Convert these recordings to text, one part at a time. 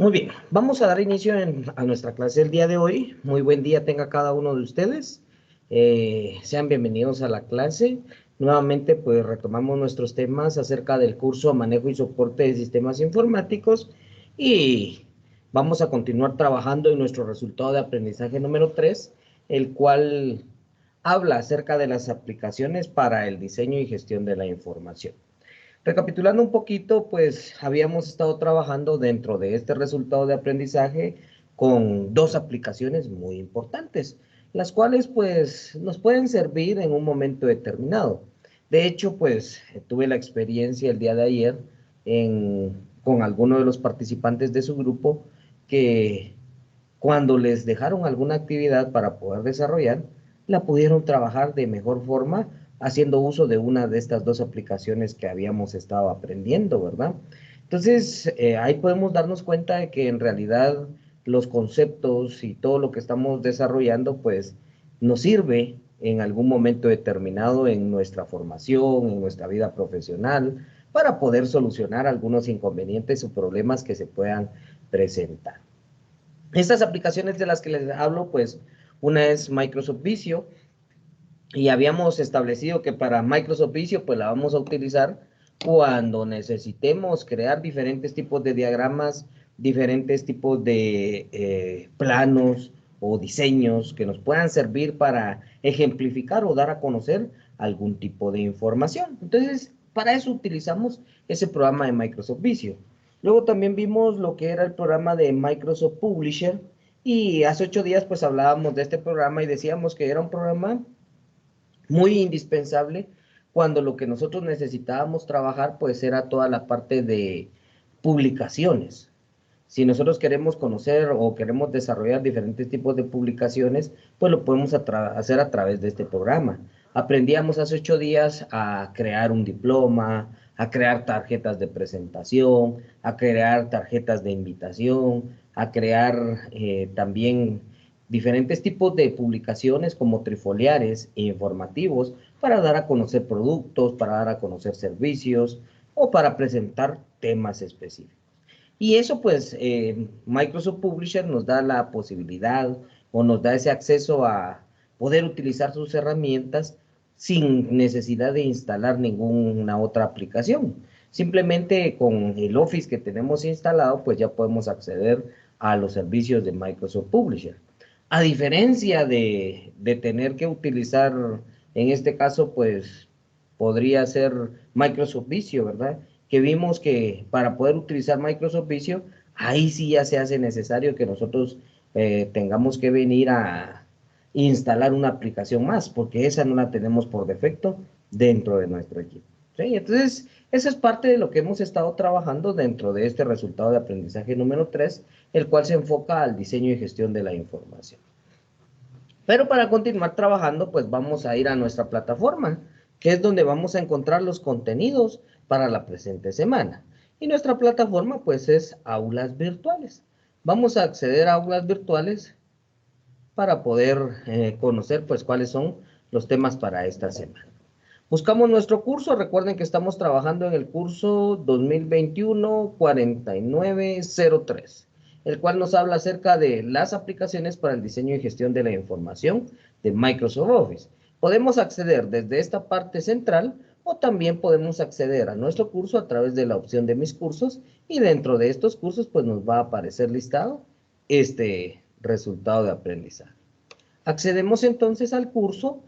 Muy bien, vamos a dar inicio a nuestra clase del día de hoy. Muy buen día tenga cada uno de ustedes. Sean bienvenidos a la clase. Nuevamente, pues retomamos nuestros temas acerca del curso Manejo y Soporte de Sistemas Informáticos y vamos a continuar trabajando en nuestro resultado de aprendizaje número 3, el cual habla acerca de las aplicaciones para el diseño y gestión de la información. Recapitulando un poquito, pues habíamos estado trabajando dentro de este resultado de aprendizaje con dos aplicaciones muy importantes, las cuales pues nos pueden servir en un momento determinado. De hecho, pues tuve la experiencia el día de ayer con alguno de los participantes de su grupo que cuando les dejaron alguna actividad para poder desarrollar, la pudieron trabajar de mejor forma haciendo uso de una de estas dos aplicaciones que habíamos estado aprendiendo, ¿verdad? Entonces, ahí podemos darnos cuenta de que en realidad los conceptos y todo lo que estamos desarrollando, pues nos sirve en algún momento determinado en nuestra formación, en nuestra vida profesional, para poder solucionar algunos inconvenientes o problemas que se puedan presentar. Estas aplicaciones de las que les hablo, pues una es Microsoft Visio, y habíamos establecido que para Microsoft Visio, pues la vamos a utilizar cuando necesitemos crear diferentes tipos de diagramas, diferentes tipos de planos o diseños que nos puedan servir para ejemplificar o dar a conocer algún tipo de información. Entonces, para eso utilizamos ese programa de Microsoft Visio. Luego también vimos lo que era el programa de Microsoft Publisher, y hace 8 días pues hablábamos de este programa y decíamos que era un programa muy indispensable cuando lo que nosotros necesitábamos trabajar pues era toda la parte de publicaciones. Si nosotros queremos conocer o queremos desarrollar diferentes tipos de publicaciones, pues lo podemos hacer a través de este programa. Aprendíamos hace 8 días a crear un diploma, a crear tarjetas de presentación, a crear tarjetas de invitación, a crear también diferentes tipos de publicaciones como trifoliares e informativos para dar a conocer productos, para dar a conocer servicios o para presentar temas específicos. Y eso pues Microsoft Publisher nos da la posibilidad o nos da ese acceso a poder utilizar sus herramientas sin necesidad de instalar ninguna otra aplicación. Simplemente con el Office que tenemos instalado, pues ya podemos acceder a los servicios de Microsoft Publisher. A diferencia de tener que utilizar, en este caso, pues podría ser Microsoft Visio, ¿verdad? Que vimos que para poder utilizar Microsoft Visio, ahí sí ya se hace necesario que nosotros tengamos que venir a instalar una aplicación más, porque esa no la tenemos por defecto dentro de nuestro equipo. ¿Sí? Entonces, eso es parte de lo que hemos estado trabajando dentro de este resultado de aprendizaje número 3, el cual se enfoca al diseño y gestión de la información. Pero para continuar trabajando, pues vamos a ir a nuestra plataforma, que es donde vamos a encontrar los contenidos para la presente semana. Y nuestra plataforma, pues, es Aulas Virtuales. Vamos a acceder a Aulas Virtuales para poder conocer, pues, cuáles son los temas para esta semana. Buscamos nuestro curso. Recuerden que estamos trabajando en el curso 2021-4903, el cual nos habla acerca de las aplicaciones para el diseño y gestión de la información de Microsoft Office. Podemos acceder desde esta parte central o también podemos acceder a nuestro curso a través de la opción de mis cursos, y dentro de estos cursos pues nos va a aparecer listado este resultado de aprendizaje. Accedemos entonces al curso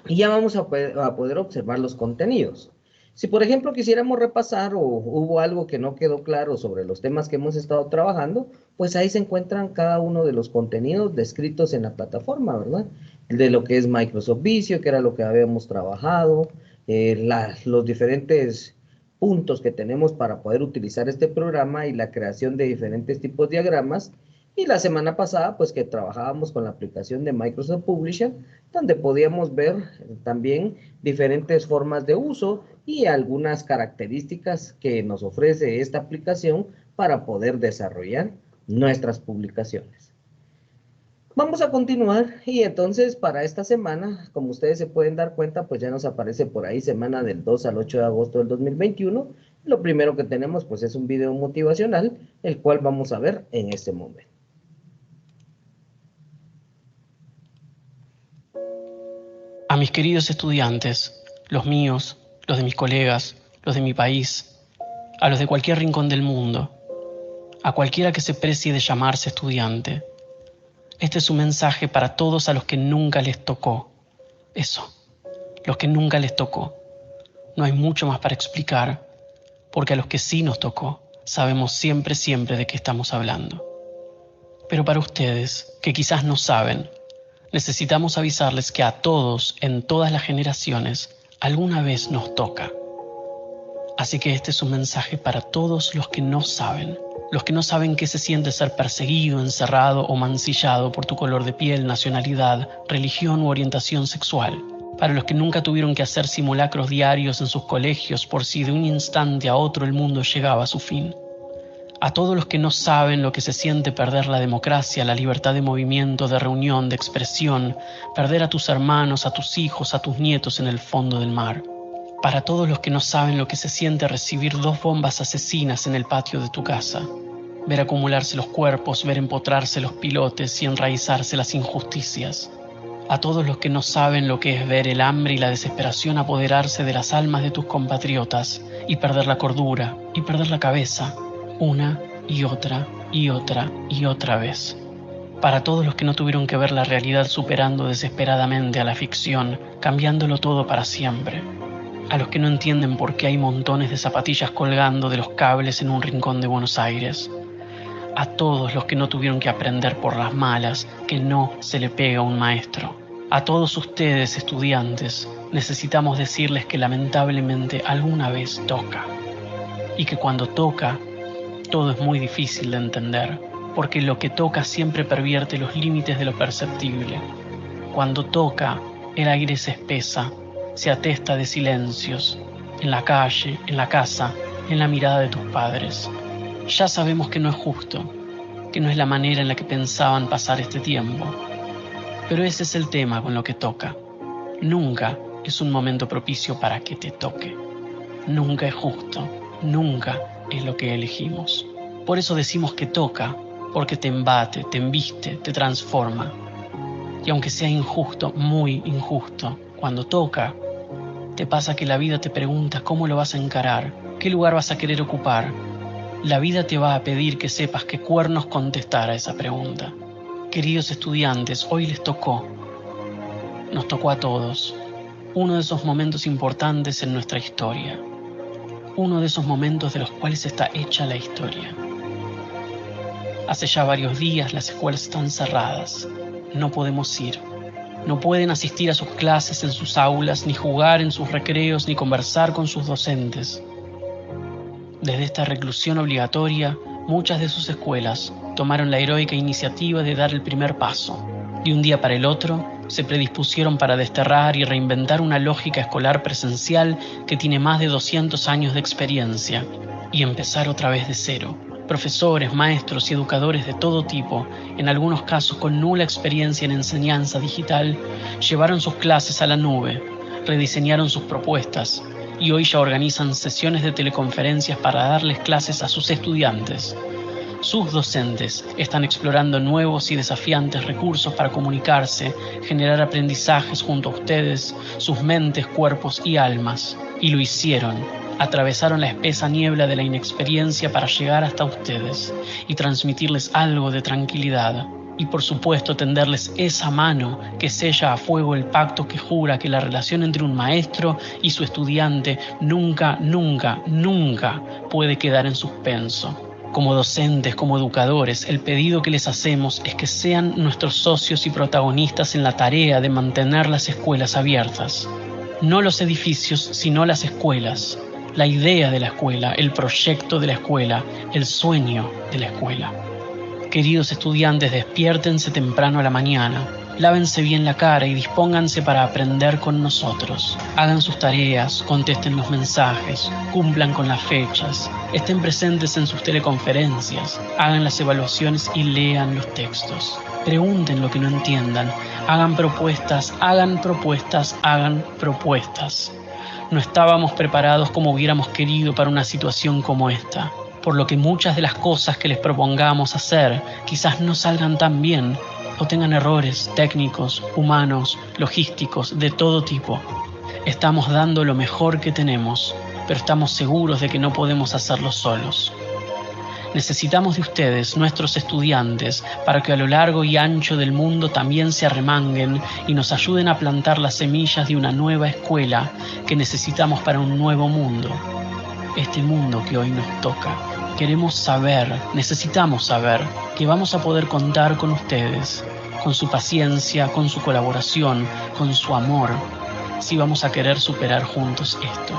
y ya vamos a poder observar los contenidos. Si por ejemplo quisiéramos repasar o hubo algo que no quedó claro sobre los temas que hemos estado trabajando, pues ahí se encuentran cada uno de los contenidos descritos en la plataforma, ¿verdad? De lo que es Microsoft Visio, que era lo que habíamos trabajado, los diferentes puntos que tenemos para poder utilizar este programa y la creación de diferentes tipos de diagramas. Y la semana pasada, pues que trabajábamos con la aplicación de Microsoft Publisher, donde podíamos ver también diferentes formas de uso y algunas características que nos ofrece esta aplicación para poder desarrollar nuestras publicaciones. Vamos a continuar y entonces para esta semana, como ustedes se pueden dar cuenta, pues ya nos aparece por ahí semana del 2 al 8 de agosto del 2021, Lo primero que tenemos pues es un video motivacional, el cual vamos a ver en este momento. A mis queridos estudiantes, los míos, los de mis colegas, los de mi país, a los de cualquier rincón del mundo, a cualquiera que se precie de llamarse estudiante, este es un mensaje para todos a los que nunca les tocó. Eso, los que nunca les tocó. No hay mucho más para explicar, porque a los que sí nos tocó, sabemos siempre de qué estamos hablando. Pero para ustedes, que quizás no saben, necesitamos avisarles que a todos, en todas las generaciones, alguna vez nos toca. Así que este es un mensaje para todos los que no saben qué se siente ser perseguido, encerrado o mancillado por tu color de piel, nacionalidad, religión u orientación sexual. Para los que nunca tuvieron que hacer simulacros diarios en sus colegios por si de un instante a otro el mundo llegaba a su fin. A todos los que no saben lo que se siente perder la democracia, la libertad de movimiento, de reunión, de expresión, perder a tus hermanos, a tus hijos, a tus nietos en el fondo del mar. Para todos los que no saben lo que se siente recibir 2 bombas asesinas en el patio de tu casa, ver acumularse los cuerpos, ver empotrarse los pilotes y enraizarse las injusticias. A todos los que no saben lo que es ver el hambre y la desesperación apoderarse de las almas de tus compatriotas y perder la cordura y perder la cabeza, una y otra y otra y otra vez. Para todos los que no tuvieron que ver la realidad superando desesperadamente a la ficción, cambiándolo todo para siempre. A los que no entienden por qué hay montones de zapatillas colgando de los cables en un rincón de Buenos Aires. A todos los que no tuvieron que aprender por las malas que no se le pega a un maestro. A todos ustedes, estudiantes, necesitamos decirles que lamentablemente alguna vez toca. Y que cuando toca, todo es muy difícil de entender, porque lo que toca siempre pervierte los límites de lo perceptible. Cuando toca, el aire se espesa, se atesta de silencios, en la calle, en la casa, en la mirada de tus padres. Ya sabemos que no es justo, que no es la manera en la que pensaban pasar este tiempo. Pero ese es el tema con lo que toca. Nunca es un momento propicio para que te toque. Nunca es justo, nunca es lo que elegimos. Por eso decimos que toca, porque te embate, te embiste, te transforma. Y aunque sea injusto, muy injusto, cuando toca, te pasa que la vida te pregunta cómo lo vas a encarar, qué lugar vas a querer ocupar. La vida te va a pedir que sepas qué cuernos contestar a esa pregunta. Queridos estudiantes, hoy les tocó. Nos tocó a todos. Uno de esos momentos importantes en nuestra historia. Uno de esos momentos de los cuales está hecha la historia. Hace ya varios días las escuelas están cerradas. No podemos ir. No pueden asistir a sus clases en sus aulas, ni jugar en sus recreos, ni conversar con sus docentes. Desde esta reclusión obligatoria, muchas de sus escuelas tomaron la heroica iniciativa de dar el primer paso. De un día para el otro, se predispusieron para desterrar y reinventar una lógica escolar presencial que tiene más de 200 años de experiencia, y empezar otra vez de cero. Profesores, maestros y educadores de todo tipo, en algunos casos con nula experiencia en enseñanza digital, llevaron sus clases a la nube, rediseñaron sus propuestas, y hoy ya organizan sesiones de teleconferencias para darles clases a sus estudiantes. Sus docentes están explorando nuevos y desafiantes recursos para comunicarse, generar aprendizajes junto a ustedes, sus mentes, cuerpos y almas. Y lo hicieron. Atravesaron la espesa niebla de la inexperiencia para llegar hasta ustedes y transmitirles algo de tranquilidad. Y por supuesto tenderles esa mano que sella a fuego el pacto que jura que la relación entre un maestro y su estudiante nunca, nunca, nunca puede quedar en suspenso. Como docentes, como educadores, el pedido que les hacemos es que sean nuestros socios y protagonistas en la tarea de mantener las escuelas abiertas. No los edificios, sino las escuelas. La idea de la escuela, el proyecto de la escuela, el sueño de la escuela. Queridos estudiantes, despiértense temprano a la mañana. Lávense bien la cara y dispónganse para aprender con nosotros. Hagan sus tareas, contesten los mensajes, cumplan con las fechas, estén presentes en sus teleconferencias, hagan las evaluaciones y lean los textos. Pregunten lo que no entiendan, hagan propuestas, hagan propuestas, hagan propuestas. No estábamos preparados como hubiéramos querido para una situación como esta, por lo que muchas de las cosas que les propongamos hacer quizás no salgan tan bien o tengan errores técnicos, humanos, logísticos, de todo tipo. Estamos dando lo mejor que tenemos, pero estamos seguros de que no podemos hacerlo solos. Necesitamos de ustedes, nuestros estudiantes, para que a lo largo y ancho del mundo también se arremanguen y nos ayuden a plantar las semillas de una nueva escuela que necesitamos para un nuevo mundo. Este mundo que hoy nos toca. Queremos saber, necesitamos saber que vamos a poder contar con ustedes, con su paciencia, con su colaboración, con su amor, si vamos a querer superar juntos esto.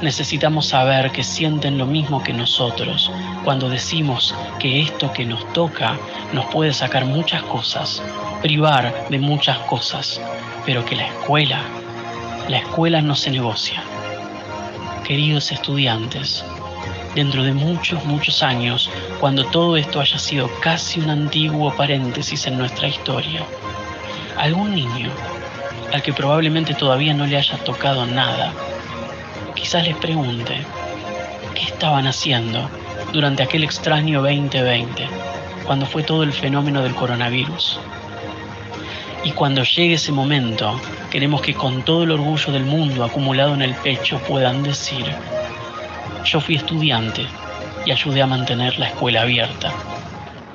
Necesitamos saber que sienten lo mismo que nosotros cuando decimos que esto que nos toca nos puede sacar muchas cosas, privar de muchas cosas, pero que la escuela no se negocia. Queridos estudiantes, dentro de muchos años, cuando todo esto haya sido casi un antiguo paréntesis en nuestra historia, algún niño, al que probablemente todavía no le haya tocado nada, quizás les pregunte, ¿qué estaban haciendo durante aquel extraño 2020, cuando fue todo el fenómeno del coronavirus? Y cuando llegue ese momento, queremos que con todo el orgullo del mundo acumulado en el pecho puedan decir, yo fui estudiante y ayudé a mantener la escuela abierta.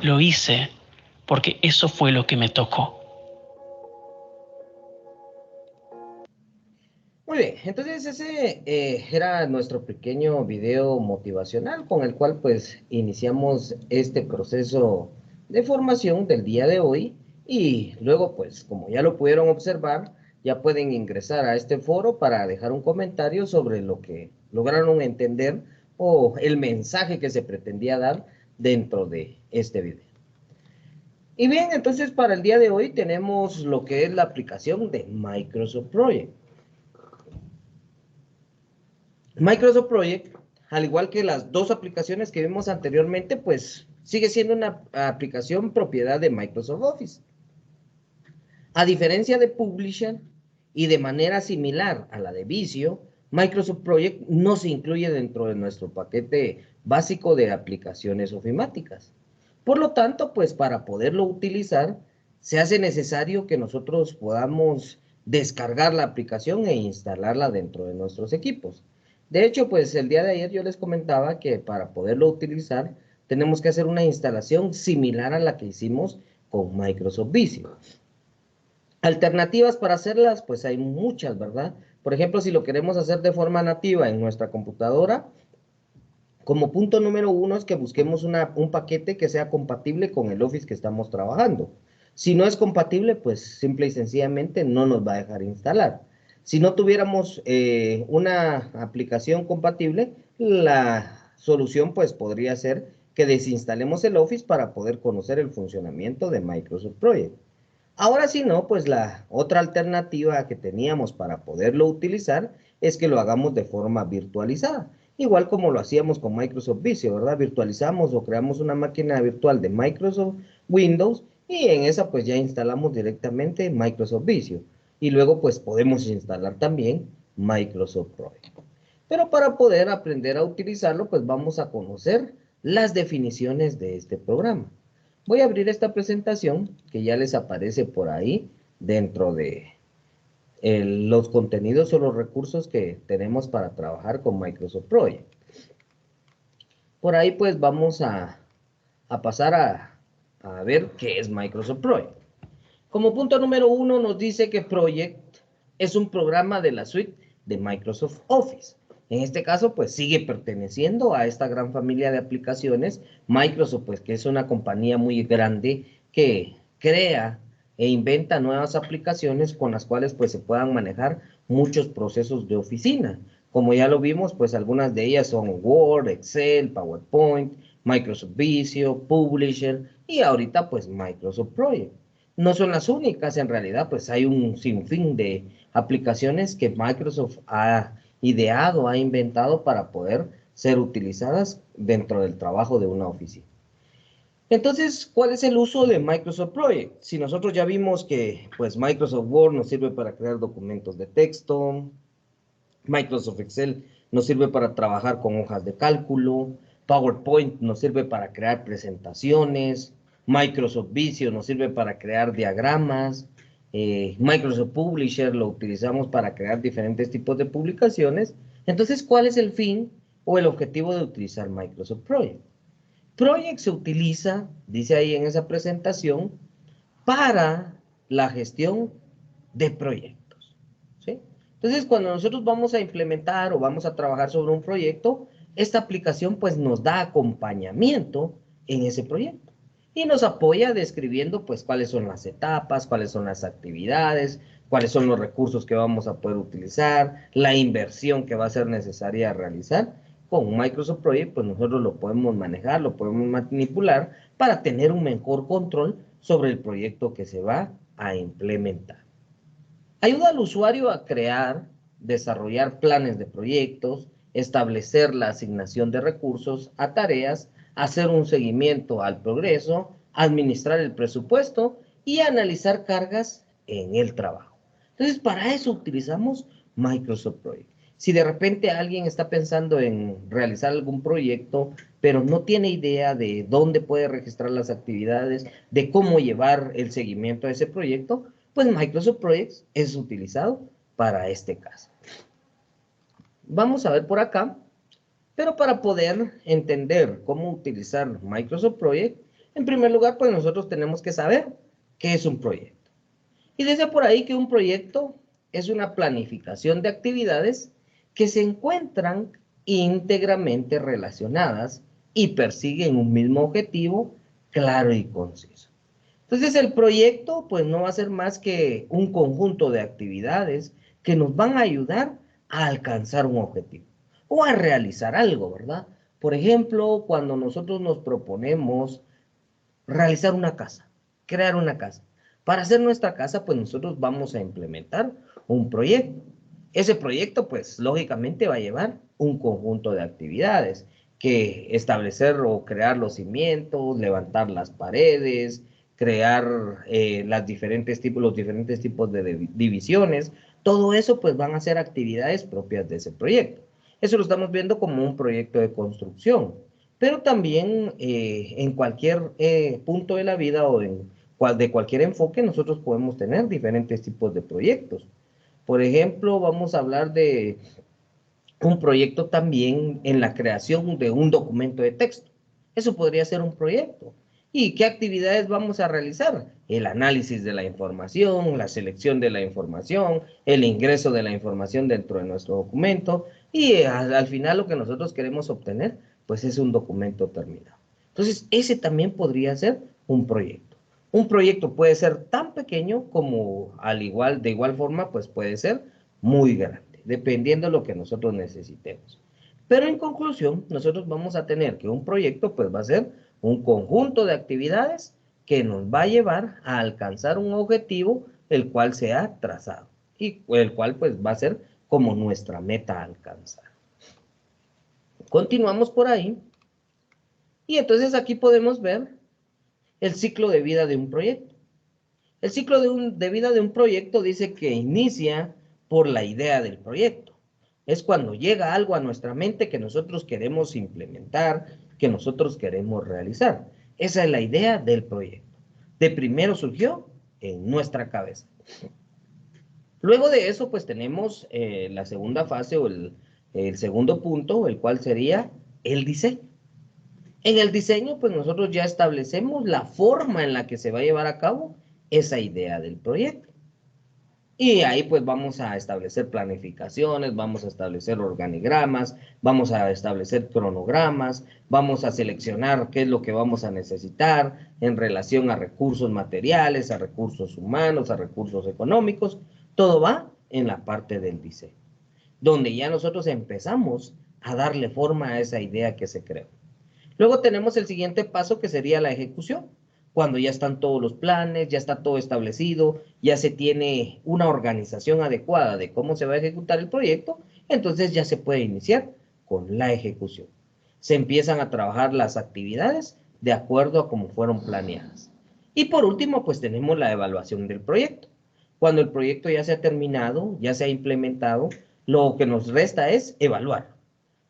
Lo hice porque eso fue lo que me tocó. Muy bien, entonces ese era nuestro pequeño video motivacional con el cual pues iniciamos este proceso de formación del día de hoy y luego pues como ya lo pudieron observar, ya pueden ingresar a este foro para dejar un comentario sobre lo que lograron entender o el mensaje que se pretendía dar dentro de este video. Y bien, entonces para el día de hoy tenemos lo que es la aplicación de Microsoft Project. Microsoft Project, al igual que las dos aplicaciones que vimos anteriormente, pues sigue siendo una aplicación propiedad de Microsoft Office. A diferencia de Publisher y de manera similar a la de Visio, Microsoft Project no se incluye dentro de nuestro paquete básico de aplicaciones ofimáticas. Por lo tanto, pues para poderlo utilizar, se hace necesario que nosotros podamos descargar la aplicación e instalarla dentro de nuestros equipos. De hecho, pues el día de ayer yo les comentaba que para poderlo utilizar tenemos que hacer una instalación similar a la que hicimos con Microsoft Visio. Alternativas para hacerlas, pues hay muchas, ¿verdad? Por ejemplo, si lo queremos hacer de forma nativa en nuestra computadora, como punto número uno es que busquemos un paquete que sea compatible con el Office que estamos trabajando. Si no es compatible, pues simple y sencillamente no nos va a dejar instalar. Si no tuviéramos una aplicación compatible, la solución pues podría ser que desinstalemos el Office para poder conocer el funcionamiento de Microsoft Project. Ahora si no, pues la otra alternativa que teníamos para poderlo utilizar es que lo hagamos de forma virtualizada. Igual como lo hacíamos con Microsoft Visio, ¿verdad? Virtualizamos o creamos una máquina virtual de Microsoft Windows y en esa pues ya instalamos directamente Microsoft Visio. Y luego pues podemos instalar también Microsoft Project. Pero para poder aprender a utilizarlo pues vamos a conocer las definiciones de este programa. Voy a abrir esta presentación que ya les aparece por ahí dentro de los contenidos o los recursos que tenemos para trabajar con Microsoft Project. Por ahí pues vamos a pasar a ver qué es Microsoft Project. Como punto número uno nos dice que Project es un programa de la suite de Microsoft Office. En este caso, pues sigue perteneciendo a esta gran familia de aplicaciones. Microsoft, pues que es una compañía muy grande que crea e inventa nuevas aplicaciones con las cuales pues se puedan manejar muchos procesos de oficina. Como ya lo vimos, pues algunas de ellas son Word, Excel, PowerPoint, Microsoft Visio, Publisher y ahorita pues Microsoft Project. No son las únicas, en realidad pues hay un sinfín de aplicaciones que Microsoft ha ideado, ha inventado para poder ser utilizadas dentro del trabajo de una oficina. Entonces, ¿cuál es el uso de Microsoft Project? Si nosotros ya vimos que pues Microsoft Word nos sirve para crear documentos de texto, Microsoft Excel nos sirve para trabajar con hojas de cálculo, PowerPoint nos sirve para crear presentaciones, Microsoft Visio nos sirve para crear diagramas, Microsoft Publisher lo utilizamos para crear diferentes tipos de publicaciones. Entonces, ¿cuál es el fin o el objetivo de utilizar Microsoft Project? Project se utiliza, dice ahí en esa presentación, para la gestión de proyectos, ¿sí? Entonces, cuando nosotros vamos a implementar o vamos a trabajar sobre un proyecto, esta aplicación pues nos da acompañamiento en ese proyecto y nos apoya describiendo pues cuáles son las etapas, cuáles son las actividades, cuáles son los recursos que vamos a poder utilizar, la inversión que va a ser necesaria realizar. Con Microsoft Project pues nosotros lo podemos manejar, lo podemos manipular para tener un mejor control sobre el proyecto que se va a implementar. Ayuda al usuario a crear, desarrollar planes de proyectos, establecer la asignación de recursos a tareas, hacer un seguimiento al progreso, administrar el presupuesto y analizar cargas en el trabajo. Entonces, para eso utilizamos Microsoft Project. Si de repente alguien está pensando en realizar algún proyecto, pero no tiene idea de dónde puede registrar las actividades, de cómo llevar el seguimiento a ese proyecto, pues Microsoft Project es utilizado para este caso. Vamos a ver por acá, pero para poder entender cómo utilizar Microsoft Project, en primer lugar, pues nosotros tenemos que saber qué es un proyecto. Y dice por ahí que un proyecto es una planificación de actividades que se encuentran íntegramente relacionadas y persiguen un mismo objetivo claro y conciso. Entonces el proyecto pues no va a ser más que un conjunto de actividades que nos van a ayudar a alcanzar un objetivo o a realizar algo, ¿verdad? Por ejemplo, cuando nosotros nos proponemos realizar una casa, crear una casa. Para hacer nuestra casa, pues nosotros vamos a implementar un proyecto. Ese proyecto, pues lógicamente va a llevar un conjunto de actividades, que establecer o crear los cimientos, levantar las paredes, crear los diferentes tipos de divisiones. Todo eso, pues van a ser actividades propias de ese proyecto. Eso lo estamos viendo como un proyecto de construcción. Pero también en cualquier punto de la vida o de cualquier enfoque, nosotros podemos tener diferentes tipos de proyectos. Por ejemplo, vamos a hablar de un proyecto también en la creación de un documento de texto. Eso podría ser un proyecto. ¿Y qué actividades vamos a realizar? El análisis de la información, la selección de la información, el ingreso de la información dentro de nuestro documento y al final lo que nosotros queremos obtener, pues es un documento terminado. Entonces, ese también podría ser un proyecto. Un proyecto puede ser tan pequeño como de igual forma, pues puede ser muy grande, dependiendo de lo que nosotros necesitemos. Pero en conclusión, nosotros vamos a tener que un proyecto pues va a ser un conjunto de actividades que nos va a llevar a alcanzar un objetivo el cual se ha trazado y el cual pues va a ser como nuestra meta a alcanzar. Continuamos por ahí y entonces aquí podemos ver el ciclo de vida de un proyecto. El ciclo de vida de un proyecto dice que inicia por la idea del proyecto. Es cuando llega algo a nuestra mente que nosotros queremos implementar, que nosotros queremos realizar. Esa es la idea del proyecto. De primero surgió en nuestra cabeza. Luego de eso, pues tenemos la segunda fase o el segundo punto, el cual sería el diseño. En el diseño, pues nosotros ya establecemos la forma en la que se va a llevar a cabo esa idea del proyecto. Y ahí pues vamos a establecer planificaciones, vamos a establecer organigramas, vamos a establecer cronogramas, vamos a seleccionar qué es lo que vamos a necesitar en relación a recursos materiales, a recursos humanos, a recursos económicos. Todo va en la parte del diseño, donde ya nosotros empezamos a darle forma a esa idea que se creó. Luego tenemos el siguiente paso que sería la ejecución. Cuando ya están todos los planes, ya está todo establecido, ya se tiene una organización adecuada de cómo se va a ejecutar el proyecto, entonces ya se puede iniciar con la ejecución. Se empiezan a trabajar las actividades de acuerdo a cómo fueron planeadas. Y por último, pues tenemos la evaluación del proyecto. Cuando el proyecto ya se ha terminado, ya se ha implementado, Lo que nos resta es evaluar.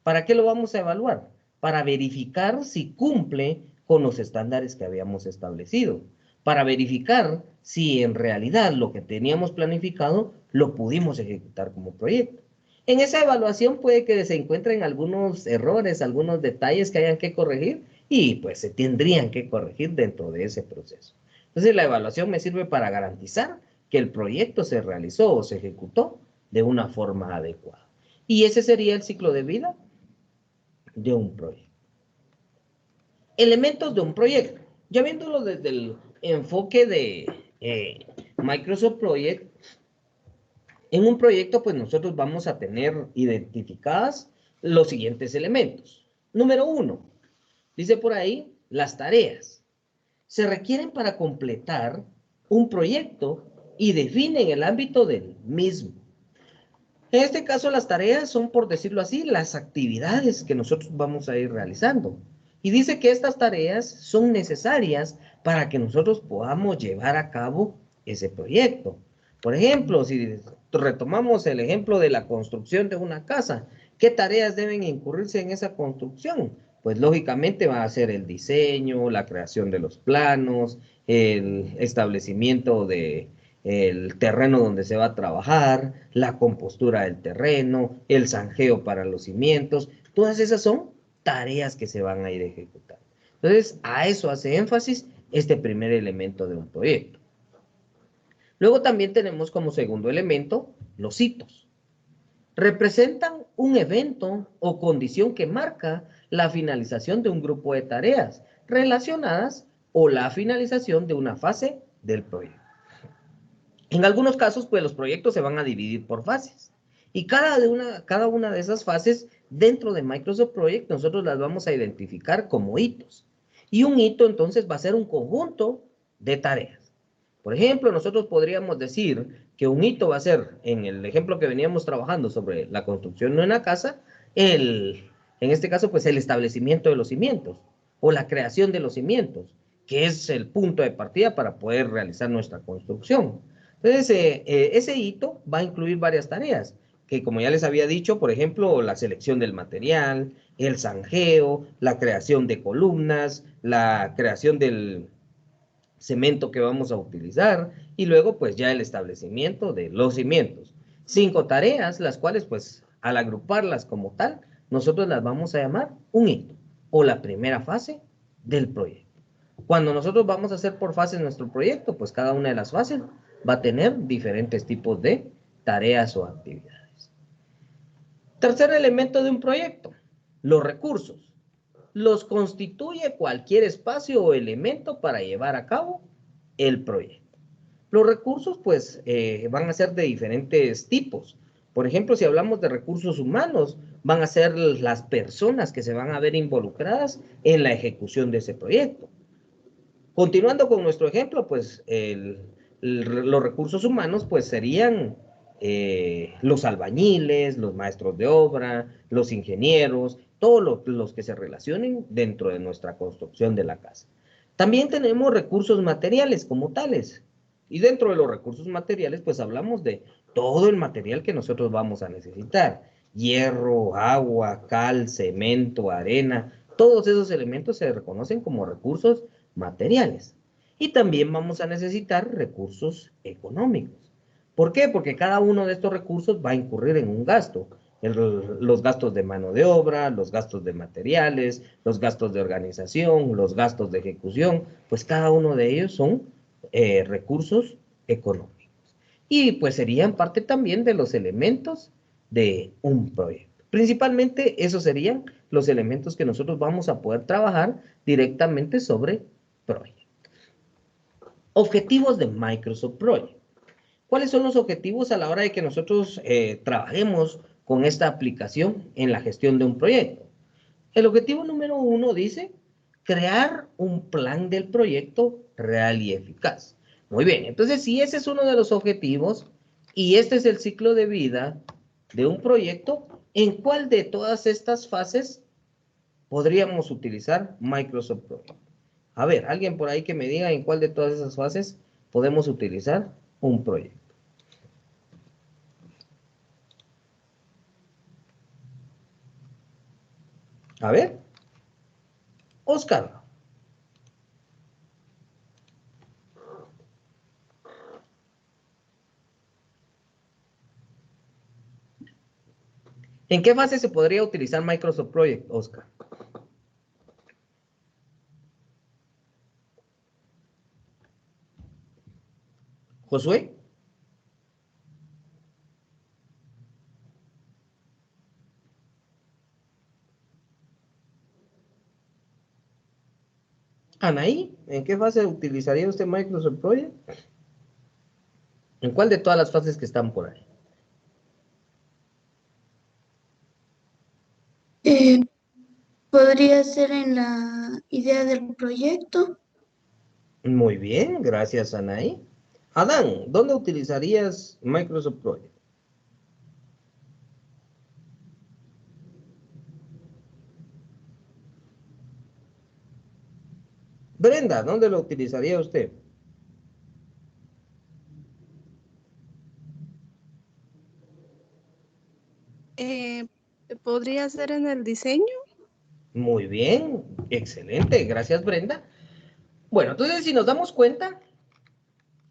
¿Para qué lo vamos a evaluar? Para verificar si cumple con los estándares que habíamos establecido. Para verificar si en realidad lo que teníamos planificado lo pudimos ejecutar como proyecto. En esa evaluación puede que se encuentren algunos errores, algunos detalles que hayan que corregir y pues se tendrían que corregir dentro de ese proceso. Entonces la evaluación me sirve para garantizar que el proyecto se realizó o se ejecutó de una forma adecuada. Y ese sería el ciclo de vida de un proyecto. Elementos de un proyecto. Ya viéndolo desde el enfoque de Microsoft Project, en un proyecto pues nosotros vamos a tener identificadas los siguientes elementos. Número 1, dice por ahí, las tareas. Se requieren para completar un proyecto y definen el ámbito del mismo. En este caso, las tareas son, por decirlo así, las actividades que nosotros vamos a ir realizando. Y dice que estas tareas son necesarias para que nosotros podamos llevar a cabo ese proyecto. Por ejemplo, si retomamos el ejemplo de la construcción de una casa, ¿qué tareas deben incurrirse en esa construcción? Pues lógicamente va a ser el diseño, la creación de los planos, el establecimiento de el terreno donde se va a trabajar, la compostura del terreno, el zanjeo para los cimientos, todas esas son tareas que se van a ir ejecutando. Entonces, a eso hace énfasis este primer elemento de un proyecto. Luego también tenemos como segundo elemento los hitos. Representan un evento o condición que marca la finalización de un grupo de tareas relacionadas o la finalización de una fase del proyecto. En algunos casos, pues los proyectos se van a dividir por fases. Y cada una de esas fases dentro de Microsoft Project nosotros las vamos a identificar como hitos. Y un hito entonces va a ser un conjunto de tareas. Por ejemplo, nosotros podríamos decir que un hito va a ser, en el ejemplo que veníamos trabajando sobre la construcción de una casa, en este caso, pues el establecimiento de los cimientos o la creación de los cimientos, que es el punto de partida para poder realizar nuestra construcción. Entonces, ese hito va a incluir varias tareas, que como ya les había dicho, por ejemplo, la selección del material, el zanjeo, la creación de columnas, la creación del cemento que vamos a utilizar y luego pues ya el establecimiento de los cimientos. 5 tareas, las cuales pues al agruparlas como tal, nosotros las vamos a llamar un hito o la primera fase del proyecto. Cuando nosotros vamos a hacer por fases nuestro proyecto, pues cada una de las fases va a tener diferentes tipos de tareas o actividades. Tercer elemento de un proyecto, los recursos. Los constituye cualquier espacio o elemento para llevar a cabo el proyecto. Los recursos, pues, van a ser de diferentes tipos. Por ejemplo, si hablamos de recursos humanos, van a ser las personas que se van a ver involucradas en la ejecución de ese proyecto. Continuando con nuestro ejemplo, pues los recursos humanos pues serían los albañiles, los maestros de obra, los ingenieros, todos los que se relacionen dentro de nuestra construcción de la casa. También tenemos recursos materiales como tales. Y dentro de los recursos materiales pues hablamos de todo el material que nosotros vamos a necesitar. Hierro, agua, cal, cemento, arena, todos esos elementos se reconocen como recursos materiales. Y también vamos a necesitar recursos económicos. ¿Por qué? Porque cada uno de estos recursos va a incurrir en un gasto. Los gastos de mano de obra, los gastos de materiales, los gastos de organización, los gastos de ejecución, pues cada uno de ellos son recursos económicos. Y pues serían parte también de los elementos de un proyecto. Principalmente esos serían los elementos que nosotros vamos a poder trabajar directamente sobre Project. Objetivos de Microsoft Project. ¿Cuáles son los objetivos a la hora de que nosotros trabajemos con esta aplicación en la gestión de un proyecto? El objetivo número 1 dice crear un plan del proyecto real y eficaz. Muy bien, entonces si ese es uno de los objetivos y este es el ciclo de vida de un proyecto, ¿en cuál de todas estas fases podríamos utilizar Microsoft Project? A ver, alguien por ahí que me diga en cuál de todas esas fases podemos utilizar un proyecto. A ver, Oscar. ¿En qué fase se podría utilizar Microsoft Project, Oscar? Josué. Anaí, ¿en qué fase utilizaría usted Microsoft Project? ¿En cuál de todas las fases que están por ahí? Eh, Podría ser en la idea del proyecto. Muy bien, gracias, Anaí. Adán, ¿dónde utilizarías Microsoft Project? Brenda, ¿dónde lo utilizaría usted? ¿Podría ser en el diseño? Muy bien, excelente, gracias, Brenda. Bueno, entonces si nos damos cuenta,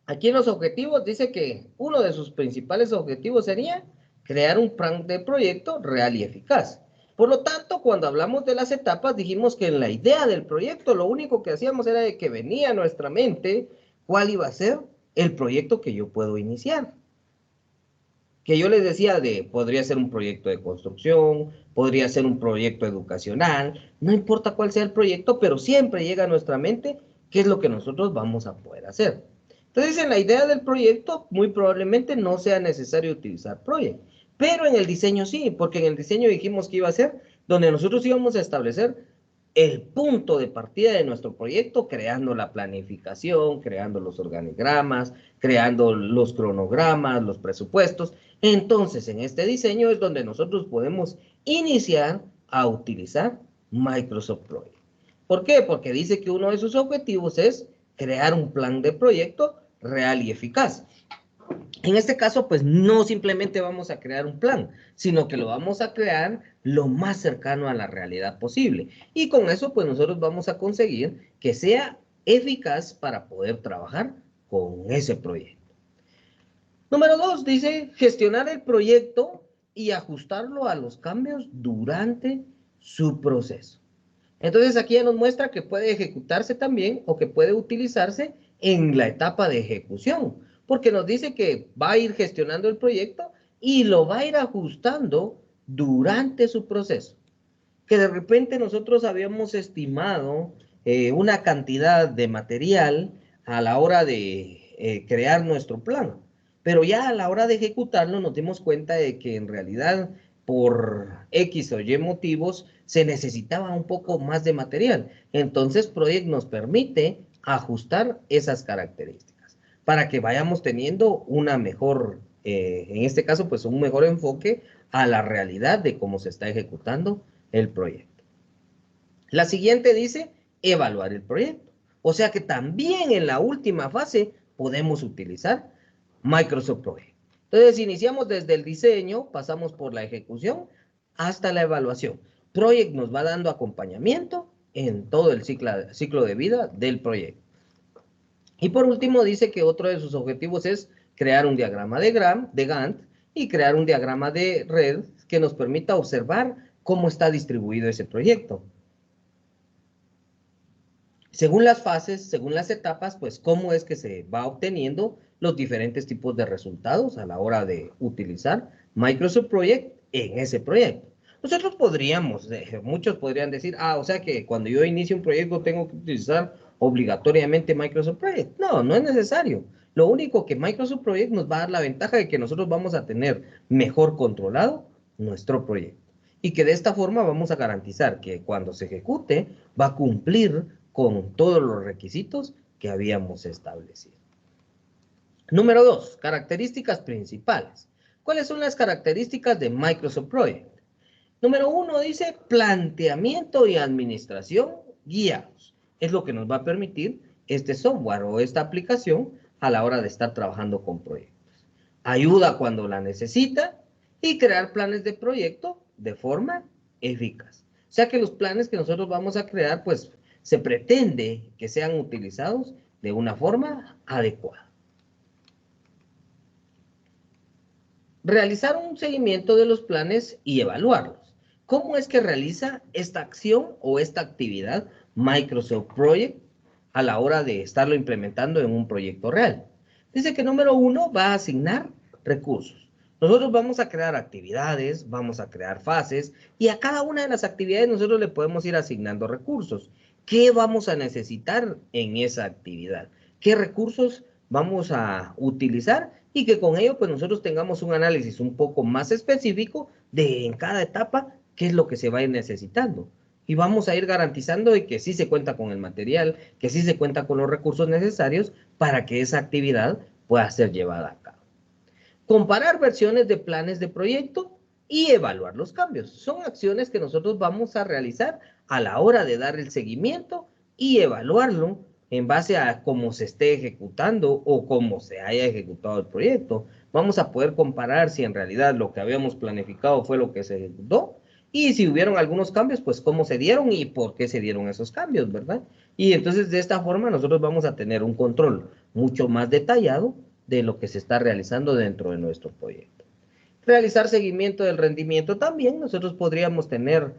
aquí en los objetivos dice que uno de sus principales objetivos sería crear un plan de proyecto real y eficaz. Por lo tanto, cuando hablamos de las etapas, dijimos que en la idea del proyecto lo único que hacíamos era de que venía a nuestra mente cuál iba a ser el proyecto que yo puedo iniciar. Que yo les decía podría ser un proyecto de construcción, podría ser un proyecto educacional, no importa cuál sea el proyecto, pero siempre llega a nuestra mente qué es lo que nosotros vamos a poder hacer. Entonces, en la idea del proyecto, muy probablemente no sea necesario utilizar Project, pero en el diseño sí, porque en el diseño dijimos que iba a ser donde nosotros íbamos a establecer el punto de partida de nuestro proyecto, creando la planificación, creando los organigramas, creando los cronogramas, los presupuestos. Entonces, en este diseño es donde nosotros podemos iniciar a utilizar Microsoft Project. ¿Por qué? Porque dice que uno de sus objetivos es crear un plan de proyecto real y eficaz. En este caso, pues no simplemente vamos a crear un plan, sino que lo vamos a crear lo más cercano a la realidad posible. Y con eso, pues nosotros vamos a conseguir que sea eficaz para poder trabajar con ese proyecto. Número 2, dice gestionar el proyecto y ajustarlo a los cambios durante su proceso. Entonces aquí ya nos muestra que puede ejecutarse también o que puede utilizarse en la etapa de ejecución, porque nos dice que va a ir gestionando el proyecto y lo va a ir ajustando durante su proceso. Que de repente nosotros habíamos estimado una cantidad de material a la hora de crear nuestro plan, pero ya a la hora de ejecutarlo nos dimos cuenta de que en realidad por X o Y motivos se necesitaba un poco más de material. Entonces Project nos permite ajustar esas características para que vayamos teniendo una mejor, en este caso pues un mejor enfoque a la realidad de cómo se está ejecutando el proyecto. La siguiente dice evaluar el proyecto. O sea que también en la última fase podemos utilizar Microsoft Project. Entonces iniciamos desde el diseño, pasamos por la ejecución hasta la evaluación. Project nos va dando acompañamiento en todo el ciclo de vida del proyecto. Y por último dice que otro de sus objetivos es crear un diagrama de Gantt y crear un diagrama de red que nos permita observar cómo está distribuido ese proyecto. Según las fases, según las etapas, pues cómo es que se va obteniendo los diferentes tipos de resultados a la hora de utilizar Microsoft Project en ese proyecto. Nosotros podríamos, muchos podrían decir, o sea que cuando yo inicio un proyecto tengo que utilizar obligatoriamente Microsoft Project. No, no es necesario. Lo único que Microsoft Project nos va a dar la ventaja de que nosotros vamos a tener mejor controlado nuestro proyecto. Y que de esta forma vamos a garantizar que cuando se ejecute va a cumplir con todos los requisitos que habíamos establecido. Número 2, características principales. ¿Cuáles son las características de Microsoft Project? Número 1 dice planteamiento y administración guiados. Es lo que nos va a permitir este software o esta aplicación a la hora de estar trabajando con proyectos. Ayuda cuando la necesita y crear planes de proyecto de forma eficaz. O sea que los planes que nosotros vamos a crear, pues se pretende que sean utilizados de una forma adecuada. Realizar un seguimiento de los planes y evaluarlos. ¿Cómo es que realiza esta acción o esta actividad Microsoft Project a la hora de estarlo implementando en un proyecto real? Dice que número 1 va a asignar recursos. Nosotros vamos a crear actividades, vamos a crear fases y a cada una de las actividades nosotros le podemos ir asignando recursos. ¿Qué vamos a necesitar en esa actividad? ¿Qué recursos vamos a utilizar? Y que con ello pues nosotros tengamos un análisis un poco más específico de en cada etapa qué es lo que se va a ir necesitando. Y vamos a ir garantizando de que sí se cuenta con el material, que sí se cuenta con los recursos necesarios para que esa actividad pueda ser llevada a cabo. Comparar versiones de planes de proyecto y evaluar los cambios. Son acciones que nosotros vamos a realizar a la hora de dar el seguimiento y evaluarlo en base a cómo se esté ejecutando o cómo se haya ejecutado el proyecto. Vamos a poder comparar si en realidad lo que habíamos planificado fue lo que se ejecutó y si hubieron algunos cambios, pues cómo se dieron y por qué se dieron esos cambios, ¿verdad? Y entonces de esta forma nosotros vamos a tener un control mucho más detallado de lo que se está realizando dentro de nuestro proyecto. Realizar seguimiento del rendimiento también, nosotros podríamos tener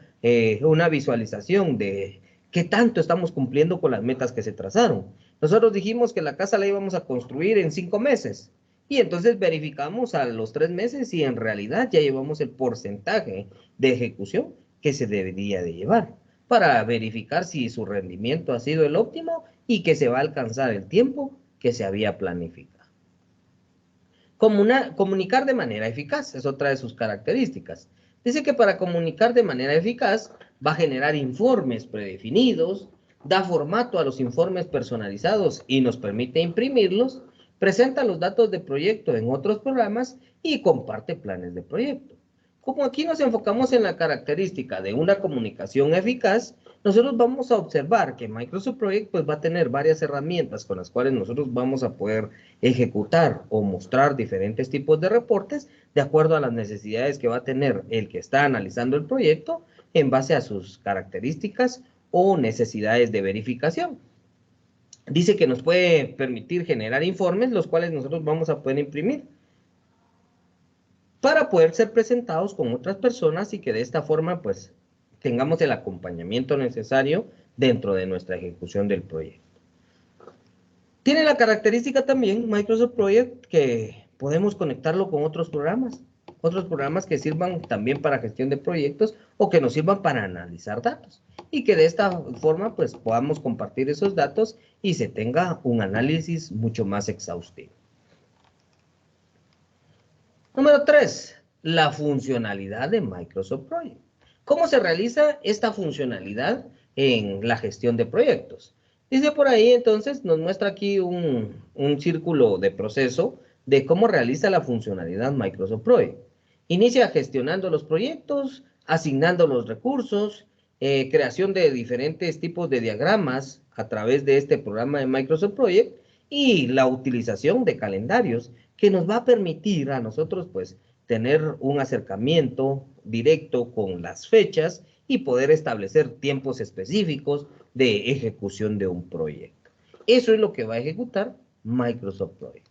una visualización de qué tanto estamos cumpliendo con las metas que se trazaron. Nosotros dijimos que la casa la íbamos a construir en 5 meses y entonces verificamos a los 3 meses si en realidad ya llevamos el porcentaje de ejecución que se debería de llevar para verificar si su rendimiento ha sido el óptimo y que se va a alcanzar el tiempo que se había planificado. Comunicar de manera eficaz es otra de sus características. Dice que para comunicar de manera eficaz va a generar informes predefinidos, da formato a los informes personalizados y nos permite imprimirlos, presenta los datos de proyecto en otros programas y comparte planes de proyecto. Como aquí nos enfocamos en la característica de una comunicación eficaz, nosotros vamos a observar que Microsoft Project pues, va a tener varias herramientas con las cuales nosotros vamos a poder ejecutar o mostrar diferentes tipos de reportes de acuerdo a las necesidades que va a tener el que está analizando el proyecto en base a sus características o necesidades de verificación. Dice que nos puede permitir generar informes, los cuales nosotros vamos a poder imprimir para poder ser presentados con otras personas y que de esta forma pues tengamos el acompañamiento necesario dentro de nuestra ejecución del proyecto. Tiene la característica también Microsoft Project que podemos conectarlo con otros programas que sirvan también para gestión de proyectos o que nos sirvan para analizar datos y que de esta forma pues podamos compartir esos datos y se tenga un análisis mucho más exhaustivo. Número 3, la funcionalidad de Microsoft Project. ¿Cómo se realiza esta funcionalidad en la gestión de proyectos? Dice por ahí, entonces, nos muestra aquí un círculo de proceso de cómo realiza la funcionalidad Microsoft Project. Inicia gestionando los proyectos, asignando los recursos, creación de diferentes tipos de diagramas a través de este programa de Microsoft Project y la utilización de calendarios que nos va a permitir a nosotros pues tener un acercamiento directo con las fechas y poder establecer tiempos específicos de ejecución de un proyecto. Eso es lo que va a ejecutar Microsoft Project.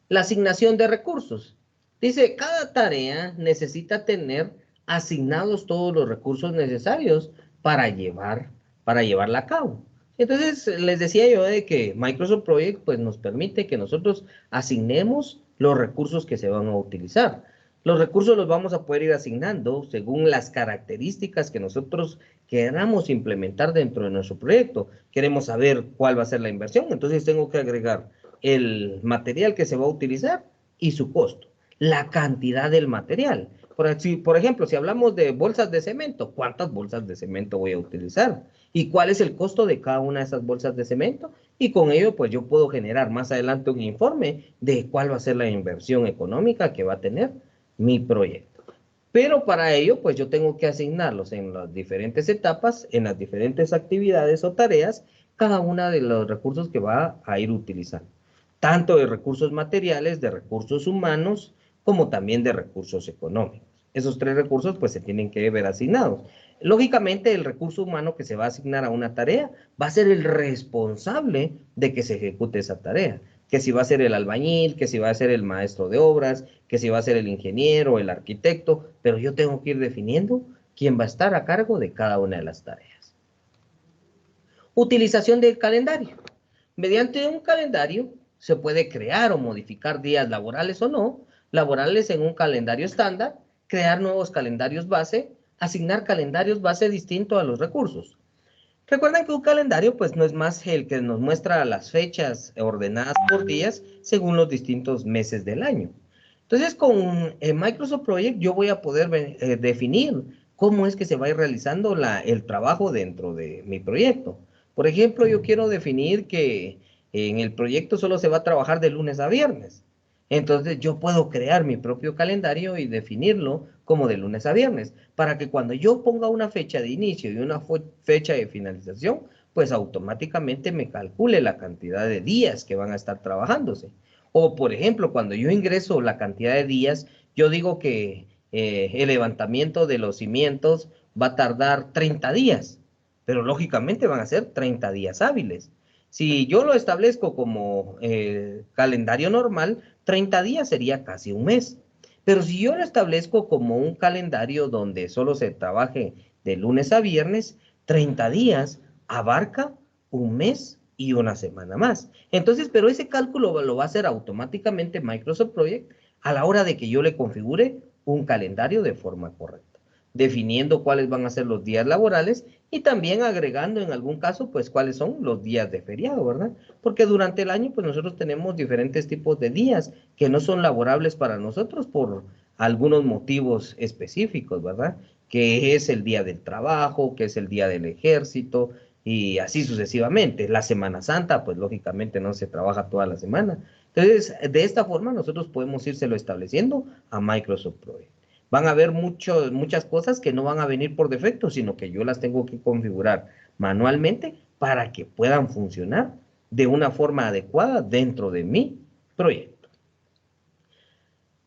La asignación de recursos. Dice, cada tarea necesita tener asignados todos los recursos necesarios para llevarla a cabo. Entonces, les decía yo de que Microsoft Project pues, nos permite que nosotros asignemos los recursos que se van a utilizar. Los recursos los vamos a poder ir asignando según las características que nosotros queramos implementar dentro de nuestro proyecto. Queremos saber cuál va a ser la inversión, entonces tengo que agregar el material que se va a utilizar y su costo, la cantidad del material. Por ejemplo, si hablamos de bolsas de cemento, ¿cuántas bolsas de cemento voy a utilizar? ¿Y cuál es el costo de cada una de esas bolsas de cemento? Y con ello, pues yo puedo generar más adelante un informe de cuál va a ser la inversión económica que va a tener mi proyecto. Pero para ello, pues yo tengo que asignarlos en las diferentes etapas, en las diferentes actividades o tareas, cada una de los recursos que va a ir utilizando. Tanto de recursos materiales, de recursos humanos, como también de recursos económicos. Esos 3 recursos pues se tienen que ver asignados. Lógicamente, el recurso humano que se va a asignar a una tarea va a ser el responsable de que se ejecute esa tarea. Que si va a ser el albañil, que si va a ser el maestro de obras, que si va a ser el ingeniero, el arquitecto, pero yo tengo que ir definiendo quién va a estar a cargo de cada una de las tareas. Utilización del calendario. Mediante un calendario se puede crear o modificar días laborales o no, laborales en un calendario estándar, crear nuevos calendarios base, asignar calendarios base distintos a los recursos. Recuerden que un calendario pues no es más el que nos muestra las fechas ordenadas por días según los distintos meses del año. Entonces con Microsoft Project yo voy a poder definir cómo es que se va a ir realizando el trabajo dentro de mi proyecto. Por ejemplo, yo quiero definir que en el proyecto solo se va a trabajar de lunes a viernes. Entonces yo puedo crear mi propio calendario y definirlo como de lunes a viernes, para que cuando yo ponga una fecha de inicio y una fecha de finalización, pues automáticamente me calcule la cantidad de días que van a estar trabajándose. O por ejemplo, cuando yo ingreso la cantidad de días, yo digo que el levantamiento de los cimientos va a tardar 30 días, pero lógicamente van a ser 30 días hábiles. Si yo lo establezco como calendario normal, 30 días sería casi un mes. Pero si yo lo establezco como un calendario donde solo se trabaje de lunes a viernes, 30 días abarca un mes y una semana más. Entonces, pero ese cálculo lo va a hacer automáticamente Microsoft Project a la hora de que yo le configure un calendario de forma correcta, definiendo cuáles van a ser los días laborales y también agregando en algún caso, pues, cuáles son los días de feriado, ¿verdad? Porque durante el año, pues, nosotros tenemos diferentes tipos de días que no son laborables para nosotros por algunos motivos específicos, ¿verdad? Que es el día del trabajo, que es el día del ejército y así sucesivamente. La Semana Santa, pues, lógicamente no se trabaja toda la semana. Entonces, de esta forma nosotros podemos írselo estableciendo a Microsoft Project. Van a haber muchas cosas que no van a venir por defecto, sino que yo las tengo que configurar manualmente para que puedan funcionar de una forma adecuada dentro de mi proyecto.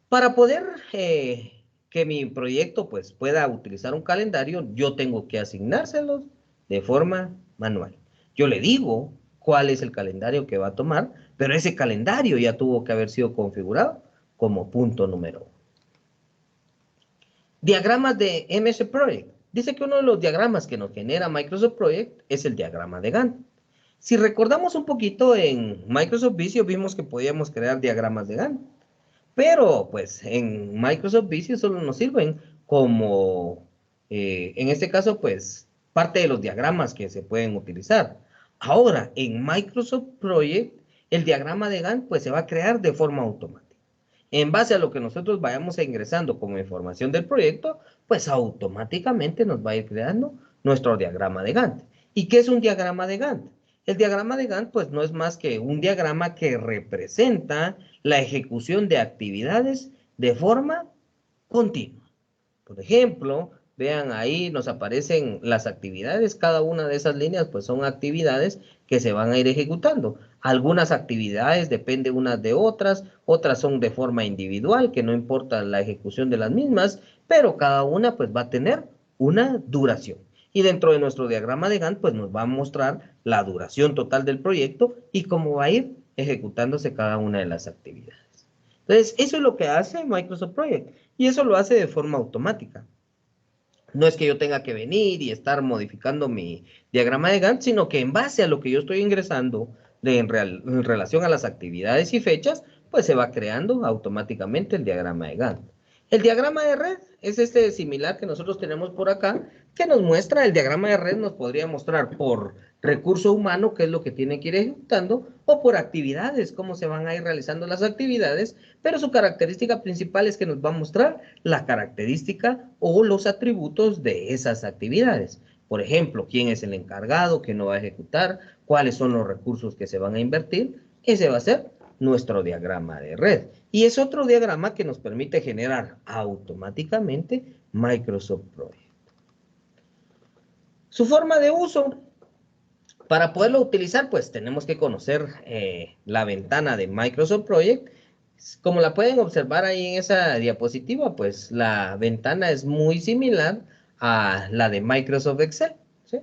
Para poder que mi proyecto pues, pueda utilizar un calendario, yo tengo que asignárselos de forma manual. Yo le digo cuál es el calendario que va a tomar, pero ese calendario ya tuvo que haber sido configurado como punto número 1. Diagramas de MS Project. Dice que uno de los diagramas que nos genera Microsoft Project es el diagrama de Gantt. Si recordamos un poquito en Microsoft Visio vimos que podíamos crear diagramas de Gantt. Pero pues en Microsoft Visio solo nos sirven como, en este caso pues, parte de los diagramas que se pueden utilizar. Ahora, en Microsoft Project, el diagrama de Gantt pues se va a crear de forma automática. En base a lo que nosotros vayamos ingresando como información del proyecto, pues automáticamente nos va a ir creando nuestro diagrama de Gantt. ¿Y qué es un diagrama de Gantt? El diagrama de Gantt pues no es más que un diagrama que representa la ejecución de actividades de forma continua. Por ejemplo, vean ahí nos aparecen las actividades, cada una de esas líneas pues son actividades que se van a ir ejecutando. Algunas actividades dependen unas de otras, otras son de forma individual, que no importa la ejecución de las mismas, pero cada una pues va a tener una duración. Y dentro de nuestro diagrama de Gantt pues nos va a mostrar la duración total del proyecto y cómo va a ir ejecutándose cada una de las actividades. Entonces, eso es lo que hace Microsoft Project y eso lo hace de forma automática. No es que yo tenga que venir y estar modificando mi diagrama de Gantt, sino que en base a lo que yo estoy ingresando en relación a las actividades y fechas, pues se va creando automáticamente el diagrama de Gantt. El diagrama de red es este similar que nosotros tenemos por acá, que nos muestra, el diagrama de red nos podría mostrar por recurso humano, qué es lo que tiene que ir ejecutando, o por actividades, cómo se van a ir realizando las actividades, pero su característica principal es que nos va a mostrar la característica o los atributos de esas actividades. Por ejemplo, quién es el encargado, quién lo va a ejecutar, cuáles son los recursos que se van a invertir. Ese va a ser nuestro diagrama de red. Y es otro diagrama que nos permite generar automáticamente Microsoft Project. Su forma de uso. Para poderlo utilizar, pues tenemos que conocer la ventana de Microsoft Project Como la pueden observar ahí en esa diapositiva, pues la ventana es muy similar a la de Microsoft Excel, ¿sí?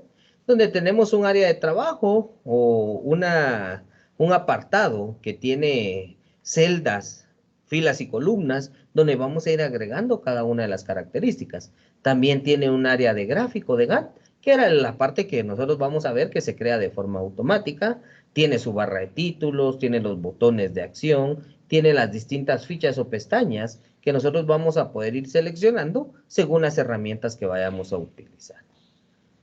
Donde tenemos un área de trabajo o un apartado que tiene celdas, filas y columnas, donde vamos a ir agregando cada una de las características. También tiene un área de gráfico de Gantt, que era la parte que nosotros vamos a ver que se crea de forma automática. Tiene su barra de títulos, tiene los botones de acción, tiene las distintas fichas o pestañas que nosotros vamos a poder ir seleccionando según las herramientas que vayamos a utilizar.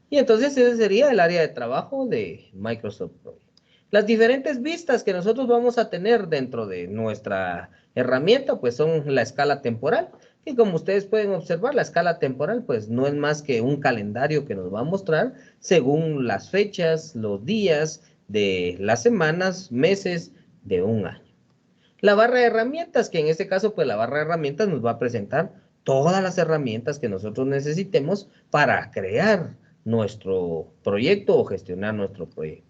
Y entonces ese sería el área de trabajo de Microsoft Project. Las diferentes vistas que nosotros vamos a tener dentro de nuestra herramienta, pues son la escala temporal, que como ustedes pueden observar, la escala temporal, pues no es más que un calendario que nos va a mostrar según las fechas, los días de las semanas, meses de un año. La barra de herramientas, que en este caso, pues la barra de herramientas nos va a presentar todas las herramientas que nosotros necesitemos para crear nuestro proyecto o gestionar nuestro proyecto.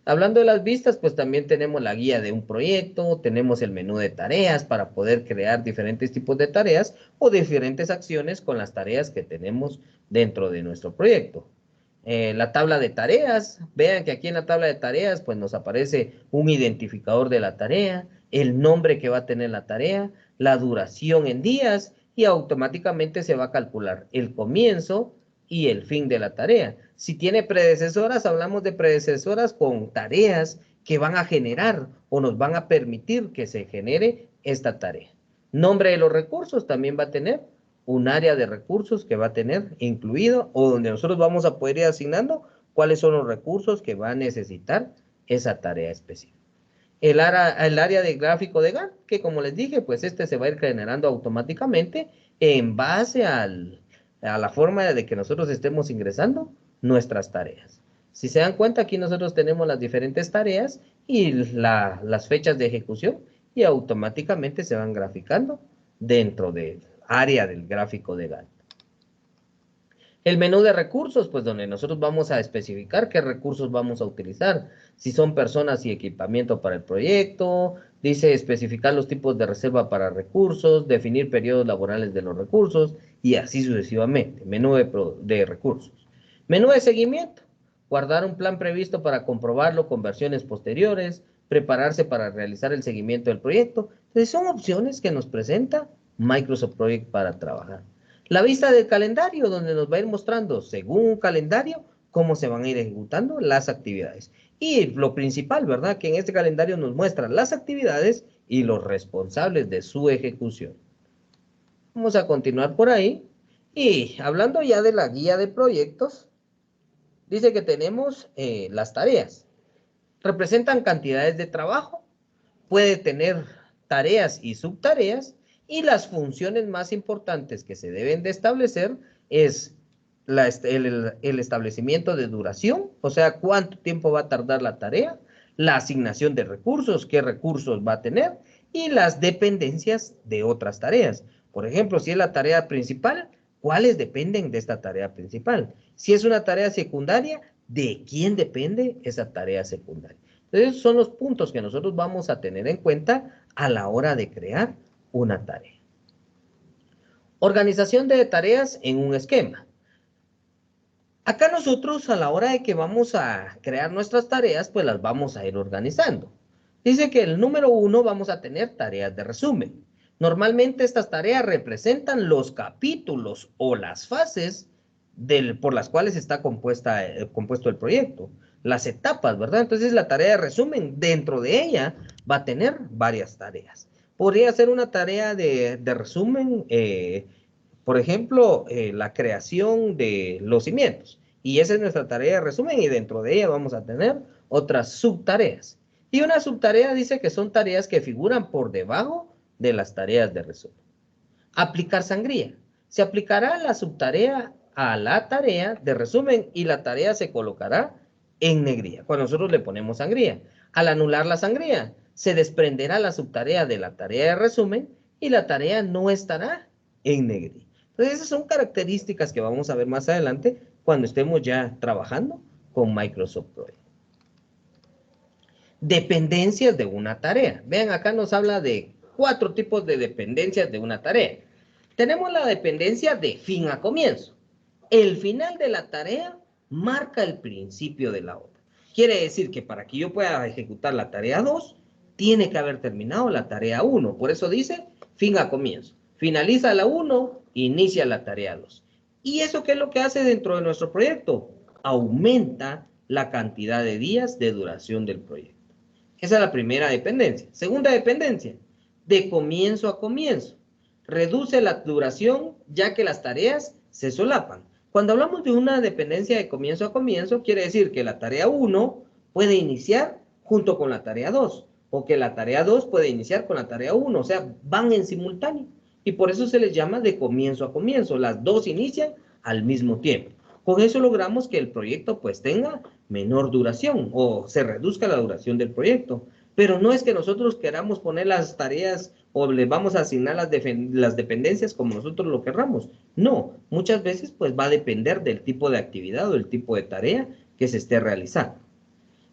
Hablando de las vistas, pues también tenemos la guía de un proyecto, tenemos el menú de tareas para poder crear diferentes tipos de tareas o diferentes acciones con las tareas que tenemos dentro de nuestro proyecto. La tabla de tareas, vean que aquí en la tabla de tareas pues nos aparece un identificador de la tarea, el nombre que va a tener la tarea, la duración en días y automáticamente se va a calcular el comienzo y el fin de la tarea. Si tiene predecesoras, hablamos de predecesoras con tareas que van a generar o nos van a permitir que se genere esta tarea. Nombre de los recursos también va a tener un área de recursos que va a tener incluido o donde nosotros vamos a poder ir asignando cuáles son los recursos que va a necesitar esa tarea específica. El área de gráfico de Gantt, que como les dije, pues este se va a ir generando automáticamente en base a la forma de que nosotros estemos ingresando nuestras tareas. Si se dan cuenta, aquí nosotros tenemos las diferentes tareas y las fechas de ejecución y automáticamente se van graficando dentro del área del gráfico de Gantt. El menú de recursos, pues donde nosotros vamos a especificar qué recursos vamos a utilizar, si son personas y equipamiento para el proyecto, dice especificar los tipos de reserva para recursos, definir periodos laborales de los recursos y así sucesivamente. Menú de recursos. Menú de seguimiento, guardar un plan previsto para comprobarlo con versiones posteriores, prepararse para realizar el seguimiento del proyecto. Entonces son opciones que nos presenta Microsoft Project para trabajar. La vista del calendario, donde nos va a ir mostrando, según un calendario, cómo se van a ir ejecutando las actividades. Y lo principal, ¿verdad? Que en este calendario nos muestra las actividades y los responsables de su ejecución. Vamos a continuar por ahí. Y hablando ya de la guía de proyectos, dice que tenemos las tareas. Representan cantidades de trabajo. Puede tener tareas y subtareas. Y las funciones más importantes que se deben de establecer es el establecimiento de duración, o sea, cuánto tiempo va a tardar la tarea, la asignación de recursos, qué recursos va a tener, y las dependencias de otras tareas. Por ejemplo, si es la tarea principal, ¿cuáles dependen de esta tarea principal? Si es una tarea secundaria, ¿de quién depende esa tarea secundaria? Entonces, esos son los puntos que nosotros vamos a tener en cuenta a la hora de crear una tarea. Organización de tareas en un esquema. Acá nosotros a la hora de que vamos a crear nuestras tareas, pues las vamos a ir organizando. Dice que el número 1 vamos a tener tareas de resumen. Normalmente estas tareas representan los capítulos o las fases por las cuales está compuesto el proyecto. Las etapas, ¿verdad? Entonces la tarea de resumen, dentro de ella, va a tener varias tareas. Podría ser una tarea de resumen, por ejemplo, la creación de los cimientos. Y esa es nuestra tarea de resumen y dentro de ella vamos a tener otras subtareas. Y una subtarea dice que son tareas que figuran por debajo de las tareas de resumen. Aplicar sangría. Se aplicará la subtarea a la tarea de resumen y la tarea se colocará en negrilla, cuando nosotros le ponemos sangría. Al anular la sangría, se desprenderá la subtarea de la tarea de resumen y la tarea no estará en negrilla. Entonces, esas son características que vamos a ver más adelante cuando estemos ya trabajando con Microsoft Project. Dependencias de una tarea. Vean, acá nos habla de 4 tipos de dependencias de una tarea. Tenemos la dependencia de fin a comienzo. El final de la tarea marca el principio de la otra. Quiere decir que para que yo pueda ejecutar la tarea 2, tiene que haber terminado la tarea 1. Por eso dice fin a comienzo. Finaliza la 1, inicia la tarea 2. ¿Y eso qué es lo que hace dentro de nuestro proyecto? Aumenta la cantidad de días de duración del proyecto. Esa es la primera dependencia. Segunda dependencia, de comienzo a comienzo. Reduce la duración ya que las tareas se solapan. Cuando hablamos de una dependencia de comienzo a comienzo, quiere decir que la tarea 1 puede iniciar junto con la tarea 2, o que la tarea 2 puede iniciar con la tarea 1, o sea, van en simultáneo. Y por eso se les llama de comienzo a comienzo. Las dos inician al mismo tiempo. Con eso logramos que el proyecto pues tenga menor duración o se reduzca la duración del proyecto. Pero no es que nosotros queramos poner las tareas o le vamos a asignar las dependencias como nosotros lo querramos. No, muchas veces pues va a depender del tipo de actividad o el tipo de tarea que se esté realizando.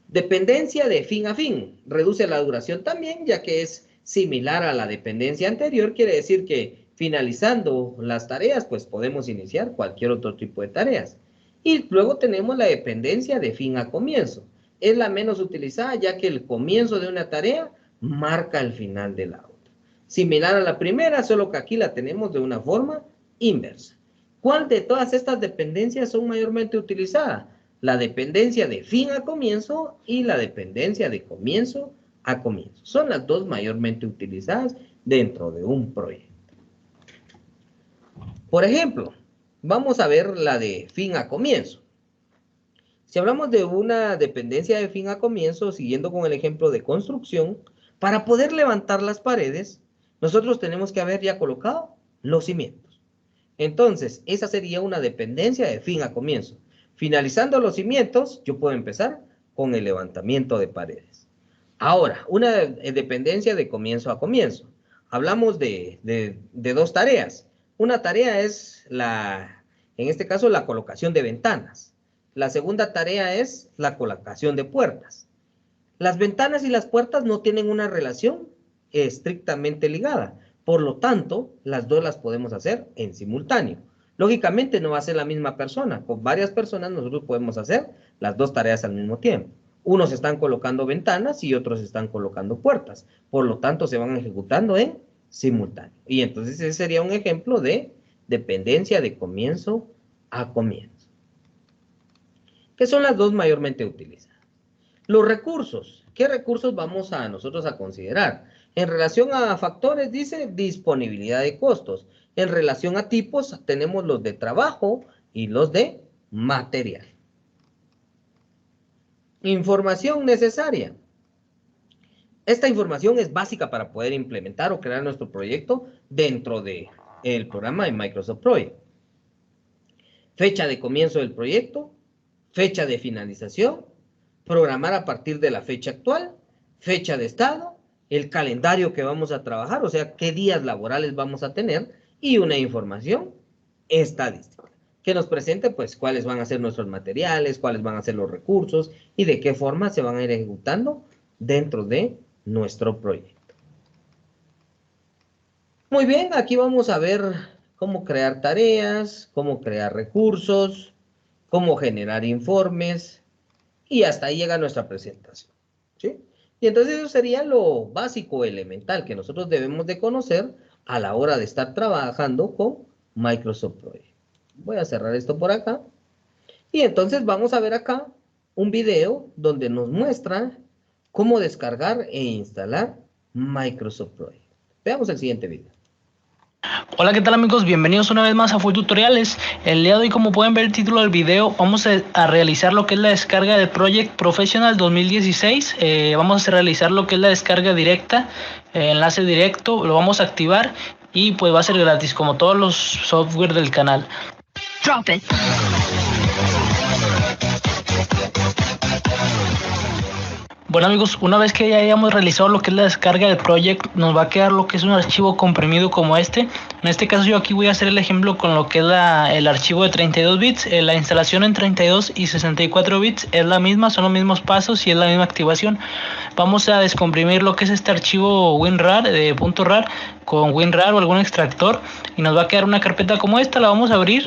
Dependencia de fin a fin. Reduce la duración también, ya que es similar a la dependencia anterior. Quiere decir que finalizando las tareas pues podemos iniciar cualquier otro tipo de tareas. Y luego tenemos la dependencia de fin a comienzo. Es la menos utilizada ya que el comienzo de una tarea marca el final de la otra. Similar a la primera, solo que aquí la tenemos de una forma inversa. ¿Cuál de todas estas dependencias son mayormente utilizadas? La dependencia de fin a comienzo y la dependencia de comienzo a comienzo. Son las dos mayormente utilizadas dentro de un proyecto. Por ejemplo, vamos a ver la de fin a comienzo. Si hablamos de una dependencia de fin a comienzo, siguiendo con el ejemplo de construcción, para poder levantar las paredes, nosotros tenemos que haber ya colocado los cimientos. Entonces, esa sería una dependencia de fin a comienzo. Finalizando los cimientos, yo puedo empezar con el levantamiento de paredes. Ahora, una dependencia de comienzo a comienzo. Hablamos de dos tareas. Una tarea es en este caso, la colocación de ventanas. La segunda tarea es la colocación de puertas. Las ventanas y las puertas no tienen una relación estrictamente ligada. Por lo tanto, las dos las podemos hacer en simultáneo. Lógicamente no va a ser la misma persona. Con varias personas nosotros podemos hacer las dos tareas al mismo tiempo. Unos están colocando ventanas y otros están colocando puertas. Por lo tanto, se van ejecutando en simultáneo. Y entonces ese sería un ejemplo de dependencia de comienzo a comienzo. ¿Qué son las dos mayormente utilizadas? Los recursos. ¿Qué recursos vamos a nosotros a considerar? En relación a factores, dice disponibilidad de costos. En relación a tipos, tenemos los de trabajo y los de material. Información necesaria. Esta información es básica para poder implementar o crear nuestro proyecto dentro del programa de Microsoft Project. Fecha de comienzo del proyecto, fecha de finalización, programar a partir de la fecha actual, fecha de estado, el calendario que vamos a trabajar, o sea, qué días laborales vamos a tener, y una información estadística, que nos presente, pues, cuáles van a ser nuestros materiales, cuáles van a ser los recursos, y de qué forma se van a ir ejecutando dentro de nuestro proyecto. Muy bien, aquí vamos a ver cómo crear tareas, cómo crear recursos, cómo generar informes, y hasta ahí llega nuestra presentación, ¿sí? Y entonces eso sería lo básico, elemental, que nosotros debemos de conocer a la hora de estar trabajando con Microsoft Project. Voy a cerrar esto por acá. Y entonces vamos a ver acá un video donde nos muestra cómo descargar e instalar Microsoft Project. Veamos el siguiente video. Hola, ¿qué tal amigos? Bienvenidos una vez más a Full Tutoriales. El día de hoy, como pueden ver el título del video, vamos a realizar lo que es la descarga del Project Professional 2016. Vamos a realizar lo que es la descarga directa, enlace directo, lo vamos a activar y pues va a ser gratis como todos los software del canal. Drop it. Bueno amigos, una vez que ya hayamos realizado lo que es la descarga del project, nos va a quedar lo que es un archivo comprimido como este. En este caso yo aquí voy a hacer el ejemplo con lo que es el archivo de 32 bits. La instalación en 32 y 64 bits es la misma, son los mismos pasos y es la misma activación. Vamos a descomprimir lo que es este archivo WinRAR de .rar con WinRAR o algún extractor y nos va a quedar una carpeta como esta. La vamos a abrir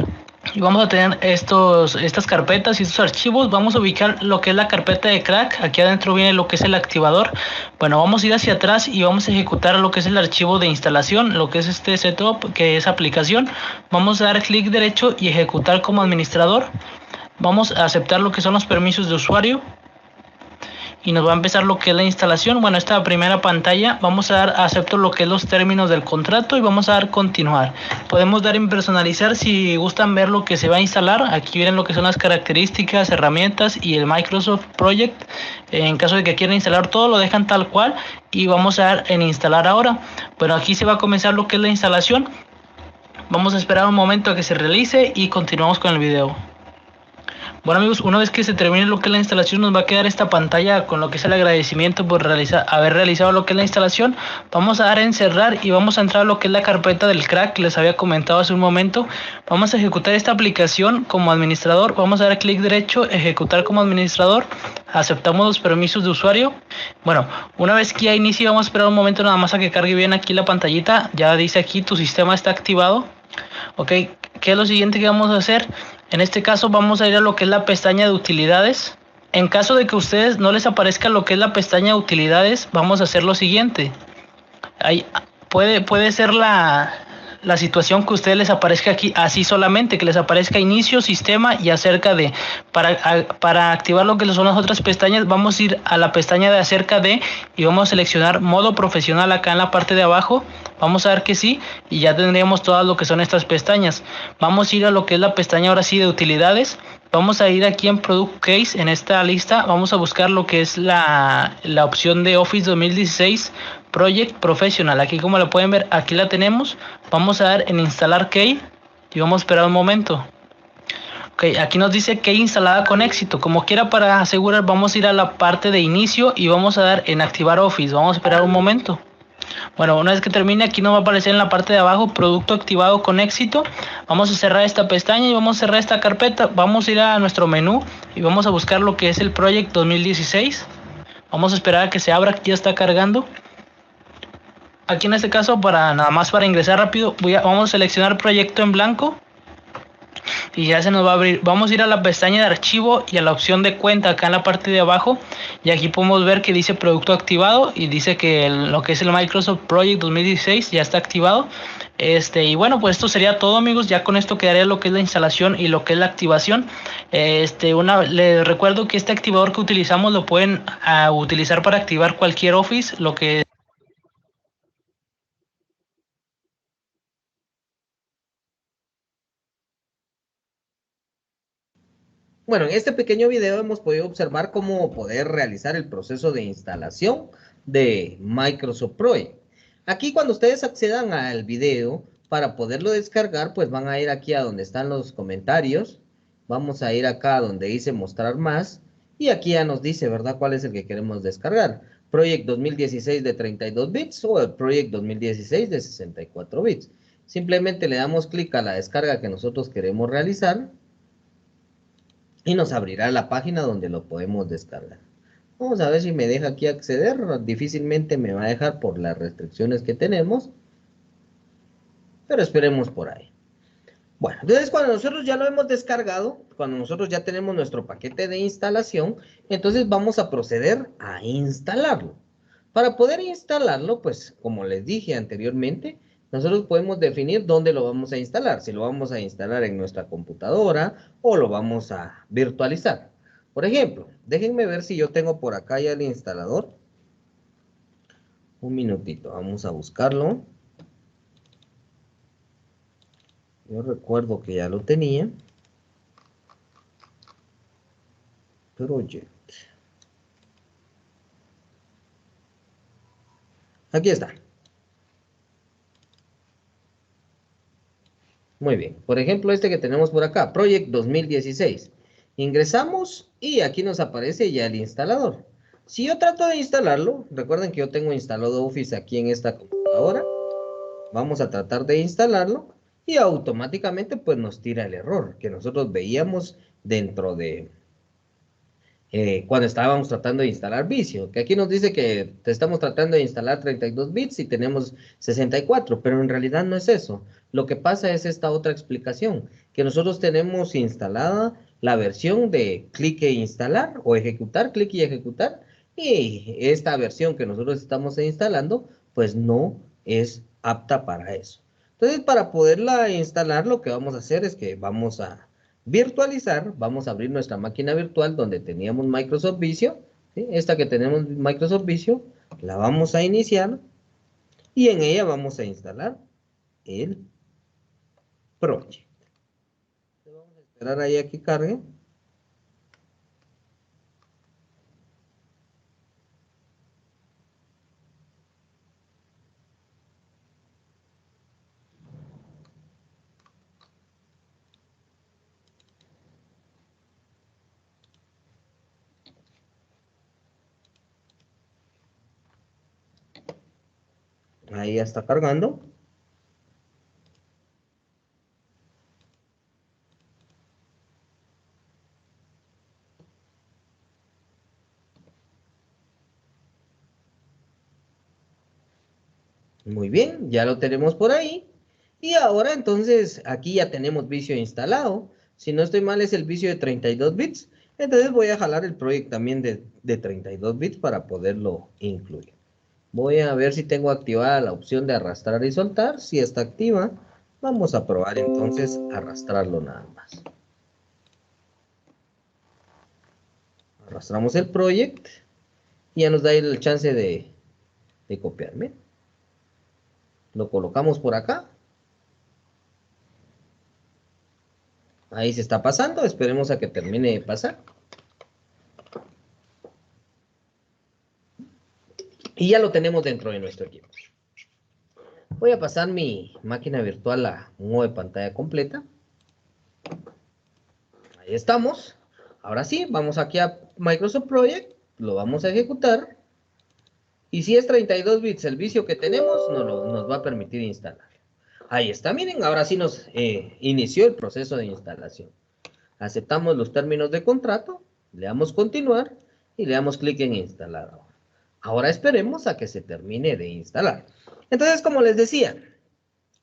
y vamos a tener estas carpetas y estos archivos. Vamos a ubicar lo que es la carpeta de crack. Aquí adentro viene lo que es el activador. Bueno, vamos a ir hacia atrás y vamos a ejecutar lo que es el archivo de instalación, lo que es este setup, que es aplicación. Vamos a dar clic derecho y ejecutar como administrador. Vamos a aceptar lo que son los permisos de usuario y nos va a empezar lo que es la instalación. Bueno, esta primera pantalla vamos a dar acepto lo que es los términos del contrato y vamos a dar continuar. Podemos dar en personalizar si gustan ver lo que se va a instalar. Aquí vienen lo que son las características, herramientas y el Microsoft Project. En caso de que quieran instalar todo, lo dejan tal cual y vamos a dar en instalar ahora. Bueno, aquí se va a comenzar lo que es la instalación. Vamos a esperar un momento a que se realice y continuamos con el video. Bueno amigos, una vez que se termine lo que es la instalación, nos va a quedar esta pantalla con lo que es el agradecimiento por haber realizado lo que es la instalación. Vamos a dar en cerrar y vamos a entrar a lo que es la carpeta del crack que les había comentado hace un momento. Vamos a ejecutar esta aplicación como administrador. Vamos a dar clic derecho, ejecutar como administrador. Aceptamos los permisos de usuario. Bueno, una vez que ya inicie, vamos a esperar un momento nada más a que cargue bien aquí la pantallita. Ya dice aquí tu sistema está activado. Ok, ¿qué es lo siguiente que vamos a hacer? En este caso vamos a ir a lo que es la pestaña de utilidades. En caso de que a ustedes no les aparezca lo que es la pestaña de utilidades, vamos a hacer lo siguiente. Ahí puede ser la situación que a ustedes les aparezca aquí así solamente, que les aparezca inicio, sistema y acerca de. Para activar lo que son las otras pestañas, vamos a ir a la pestaña de acerca de y vamos a seleccionar modo profesional acá en la parte de abajo. Vamos a dar que sí y ya tendríamos todas lo que son estas pestañas. Vamos a ir a lo que es la pestaña ahora sí de utilidades. Vamos a ir aquí en Product Case, en esta lista, vamos a buscar lo que es la opción de Office 2016 Project Professional. Aquí como la pueden ver, aquí la tenemos. Vamos a dar en instalar Key y vamos a esperar un momento. Ok, aquí nos dice Key instalada con éxito. Como quiera, para asegurar, vamos a ir a la parte de inicio y vamos a dar en activar Office. Vamos a esperar un momento. Bueno, una vez que termine, aquí nos va a aparecer en la parte de abajo producto activado con éxito. Vamos a cerrar esta pestaña y vamos a cerrar esta carpeta. Vamos a ir a nuestro menú y vamos a buscar lo que es el Project 2016. Vamos a esperar a que se abra, aquí ya está cargando. Aquí en este caso, nada más para ingresar rápido, vamos a seleccionar proyecto en blanco. Y ya se nos va a abrir. Vamos a ir a la pestaña de archivo y a la opción de cuenta acá en la parte de abajo. Y aquí podemos ver que dice producto activado y dice que lo que es el Microsoft Project 2016 ya está activado. Y bueno, pues esto sería todo amigos. Ya con esto quedaría lo que es la instalación y lo que es la activación. Les recuerdo que este activador que utilizamos lo pueden utilizar para activar cualquier Office. Lo que Bueno, en este pequeño video hemos podido observar cómo poder realizar el proceso de instalación de Microsoft Project. Aquí cuando ustedes accedan al video, para poderlo descargar, pues van a ir aquí a donde están los comentarios. Vamos a ir acá donde dice mostrar más. Y aquí ya nos dice, ¿verdad?, cuál es el que queremos descargar. Project 2016 de 32 bits o el Project 2016 de 64 bits. Simplemente le damos clic a la descarga que nosotros queremos realizar. Y nos abrirá la página donde lo podemos descargar. Vamos a ver si me deja aquí acceder. Difícilmente me va a dejar por las restricciones que tenemos. Pero esperemos por ahí. Bueno, entonces cuando nosotros ya lo hemos descargado, cuando nosotros ya tenemos nuestro paquete de instalación, entonces vamos a proceder a instalarlo. Para poder instalarlo, pues como les dije anteriormente, nosotros podemos definir dónde lo vamos a instalar. Si lo vamos a instalar en nuestra computadora o lo vamos a virtualizar. Por ejemplo, déjenme ver si yo tengo por acá ya el instalador. Un minutito, vamos a buscarlo. Yo recuerdo que ya lo tenía. Project. Aquí está. Muy bien. Por ejemplo, este que tenemos por acá, Project 2016. Ingresamos y aquí nos aparece ya el instalador. Si yo trato de instalarlo, recuerden que yo tengo instalado Office aquí en esta computadora. Vamos a tratar de instalarlo y automáticamente pues nos tira el error que nosotros veíamos dentro de cuando estábamos tratando de instalar Visio, que aquí nos dice que estamos tratando de instalar 32 bits y tenemos 64, pero en realidad no es eso. Lo que pasa es esta otra explicación, que nosotros tenemos instalada la versión de clic e instalar o ejecutar, clic y ejecutar, y esta versión que nosotros estamos instalando, pues no es apta para eso. Entonces, para poderla instalar, lo que vamos a hacer es que vamos a virtualizar, vamos a abrir nuestra máquina virtual donde teníamos Microsoft Visio, ¿sí? Esta que tenemos Microsoft Visio, la vamos a iniciar y en ella vamos a instalar el project. Vamos a esperar ahí a que cargue. Ahí ya está cargando. Muy bien, ya lo tenemos por ahí. Y ahora entonces aquí ya tenemos Visio instalado. Si no estoy mal es el Visio de 32 bits. Entonces voy a jalar el proyecto también de 32 bits para poderlo incluir. Voy a ver si tengo activada la opción de arrastrar y soltar. Si está activa, vamos a probar entonces arrastrarlo nada más. Arrastramos el proyecto y ya nos da el chance de copiarme. Lo colocamos por acá. Ahí se está pasando. Esperemos a que termine de pasar. Y ya lo tenemos dentro de nuestro equipo. Voy a pasar mi máquina virtual a modo de pantalla completa. Ahí estamos. Ahora sí, vamos aquí a Microsoft Project. Lo vamos a ejecutar. Y si es 32 bits el vicio que tenemos, nos va a permitir instalar. Ahí está, miren, ahora sí nos inició el proceso de instalación. Aceptamos los términos de contrato, le damos continuar y le damos clic en instalar. Ahora esperemos a que se termine de instalar. Entonces, como les decía,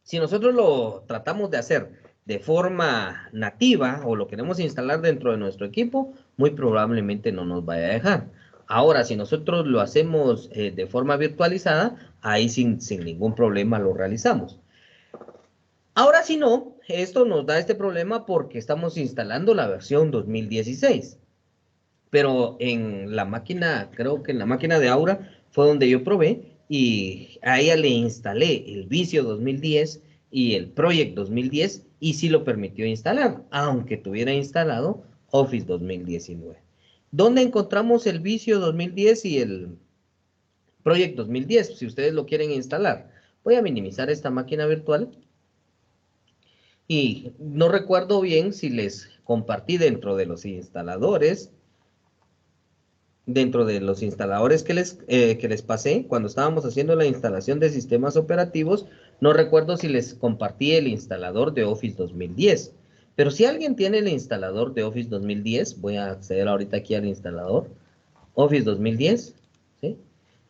si nosotros lo tratamos de hacer de forma nativa o lo queremos instalar dentro de nuestro equipo, muy probablemente no nos vaya a dejar. Ahora, si nosotros lo hacemos de forma virtualizada, ahí sin ningún problema lo realizamos. Ahora, si no, esto nos da este problema porque estamos instalando la versión 2016. Pero en la máquina, creo que en la máquina de Aura fue donde yo probé y a ella le instalé el Visio 2010 y el Project 2010 y sí lo permitió instalar, aunque tuviera instalado Office 2019. ¿Dónde encontramos el Visio 2010 y el Project 2010? Si ustedes lo quieren instalar. Voy a minimizar esta máquina virtual. Y no recuerdo bien si les compartí dentro de los instaladores que les pasé, cuando estábamos haciendo la instalación de sistemas operativos, no recuerdo si les compartí el instalador de Office 2010. Pero si alguien tiene el instalador de Office 2010, voy a acceder ahorita aquí al instalador, Office 2010, ¿sí?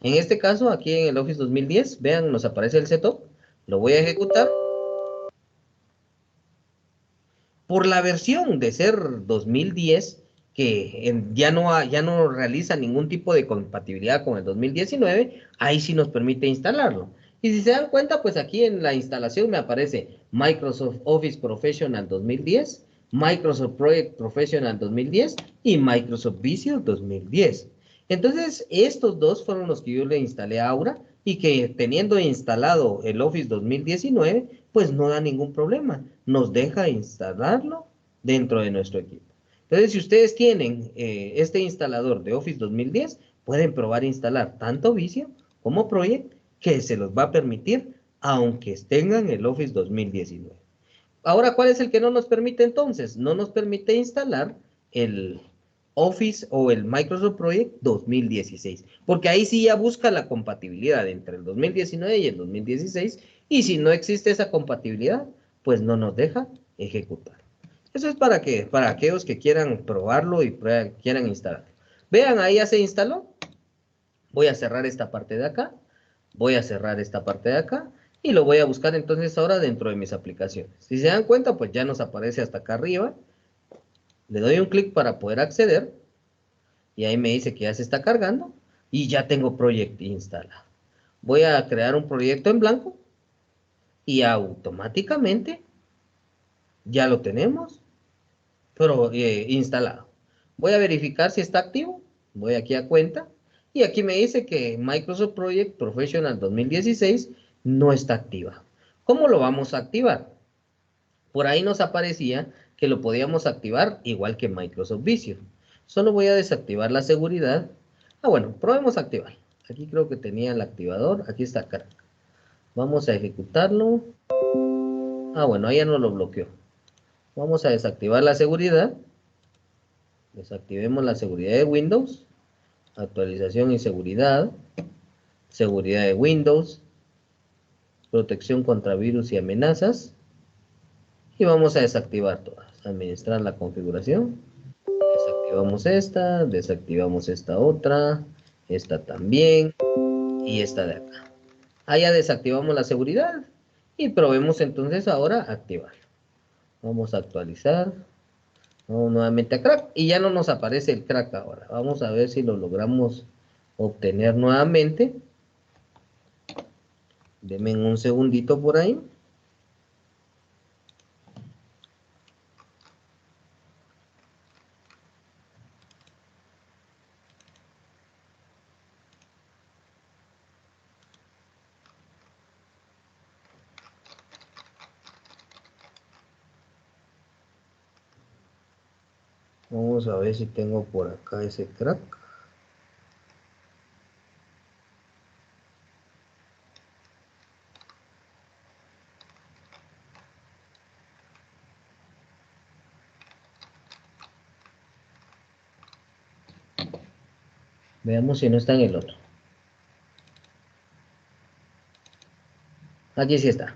En este caso, aquí en el Office 2010, vean, nos aparece el setup, lo voy a ejecutar. Por la versión de ser 2010, que ya no realiza ningún tipo de compatibilidad con el 2019, ahí sí nos permite instalarlo. Y si se dan cuenta, pues aquí en la instalación me aparece Microsoft Office Professional 2010, Microsoft Project Professional 2010 y Microsoft Visio 2010. Entonces, estos dos fueron los que yo le instalé a Aura y que teniendo instalado el Office 2019, pues no da ningún problema. Nos deja instalarlo dentro de nuestro equipo. Entonces, si ustedes tienen este instalador de Office 2010, pueden probar instalar tanto Visio como Project, que se los va a permitir, aunque tengan el Office 2019. Ahora, ¿cuál es el que no nos permite entonces? No nos permite instalar el Office o el Microsoft Project 2016, porque ahí sí ya busca la compatibilidad entre el 2019 y el 2016, y si no existe esa compatibilidad, pues no nos deja ejecutar. Eso es para aquellos que quieran probarlo y quieran instalarlo. Vean, ahí ya se instaló. Voy a cerrar esta parte de acá, voy a cerrar esta parte de acá, y lo voy a buscar entonces ahora dentro de mis aplicaciones. Si se dan cuenta, pues ya nos aparece hasta acá arriba. Le doy un clic para poder acceder, y ahí me dice que ya se está cargando, y ya tengo Project instalado. Voy a crear un proyecto en blanco, y automáticamente ya lo tenemos, pero instalado. Voy a verificar si está activo, voy aquí a cuenta, y aquí me dice que Microsoft Project Professional 2016 no está activa. ¿Cómo lo vamos a activar? Por ahí nos aparecía que lo podíamos activar igual que Microsoft Visio. Solo voy a desactivar la seguridad. Bueno, probemos a activar. Aquí creo que tenía el activador. Aquí está acá. Vamos a ejecutarlo. Bueno, ahí ya no lo bloqueó. Vamos a desactivar la seguridad. Desactivemos la seguridad de Windows. Actualización y seguridad. Seguridad de Windows. Protección contra virus y amenazas. Y vamos a desactivar todas. Administrar la configuración. Desactivamos esta otra, esta también, y esta de acá. Ya desactivamos la seguridad, y probemos entonces ahora activar. Vamos a actualizar, vamos nuevamente a crack, y ya no nos aparece el crack ahora. Vamos a ver si lo logramos obtener nuevamente. Denme un segundito por ahí. Vamos a ver si tengo por acá ese crack. Veamos si no está en el otro. Aquí sí está.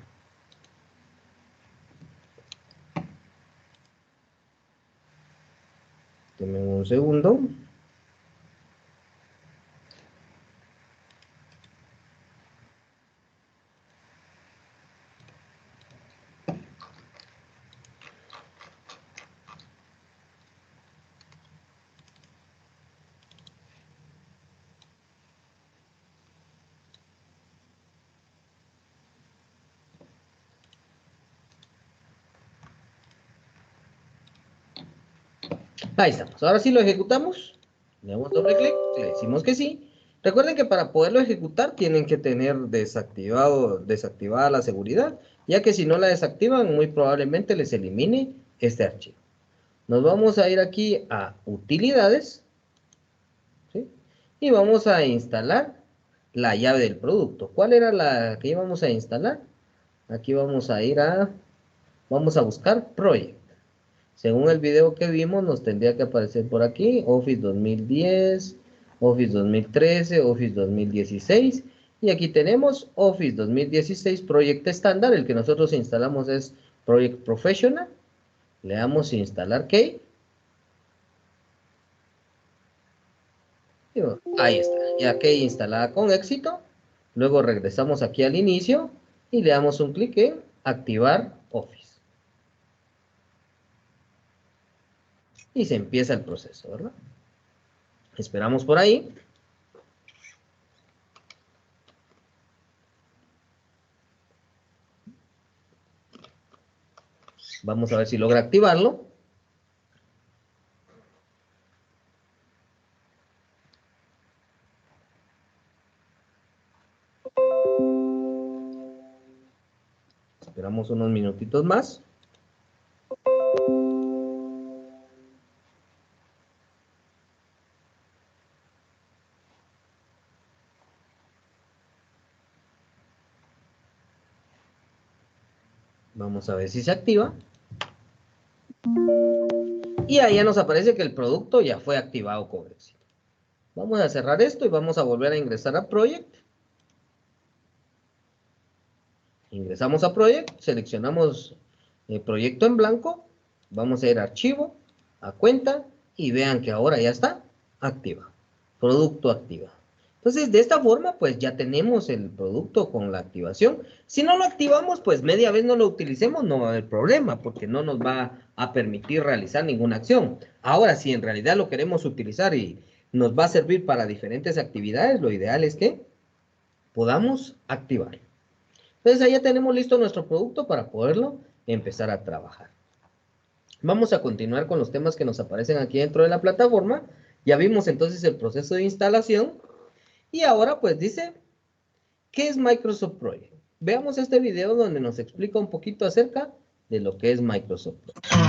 Denme un segundo. Ahí estamos. Ahora sí lo ejecutamos. Le damos doble clic, le decimos que sí. Recuerden que para poderlo ejecutar tienen que tener desactivada la seguridad, ya que si no la desactivan, muy probablemente les elimine este archivo. Nos vamos a ir aquí a utilidades, ¿sí? Y vamos a instalar la llave del producto. ¿Cuál era la que íbamos a instalar? Aquí vamos a ir vamos a buscar Project. Según el video que vimos, nos tendría que aparecer por aquí Office 2010, Office 2013, Office 2016. Y aquí tenemos Office 2016 Project estándar. El que nosotros instalamos es Project Professional. Le damos instalar Key. Ahí está, ya Key instalada con éxito. Luego regresamos aquí al inicio y le damos un clic en activar Office. Y se empieza el proceso, ¿verdad? Esperamos por ahí. Vamos a ver si logra activarlo. Esperamos unos minutitos más. Vamos a ver si se activa. Y ahí ya nos aparece que el producto ya fue activado con éxito. Vamos a cerrar esto y vamos a volver a ingresar a Project. Ingresamos a Project, seleccionamos el proyecto en blanco, vamos a ir a Archivo, a Cuenta, y vean que ahora ya está activado. Producto activado. Entonces, de esta forma, pues ya tenemos el producto con la activación. Si no lo activamos, pues media vez no lo utilicemos, no va a haber problema, porque no nos va a permitir realizar ninguna acción. Ahora, si en realidad lo queremos utilizar y nos va a servir para diferentes actividades, lo ideal es que podamos activarlo. Entonces, ahí ya tenemos listo nuestro producto para poderlo empezar a trabajar. Vamos a continuar con los temas que nos aparecen aquí dentro de la plataforma. Ya vimos entonces el proceso de instalación. Y ahora pues dice, ¿qué es Microsoft Project? Veamos este video donde nos explica un poquito acerca de lo que es Microsoft Project.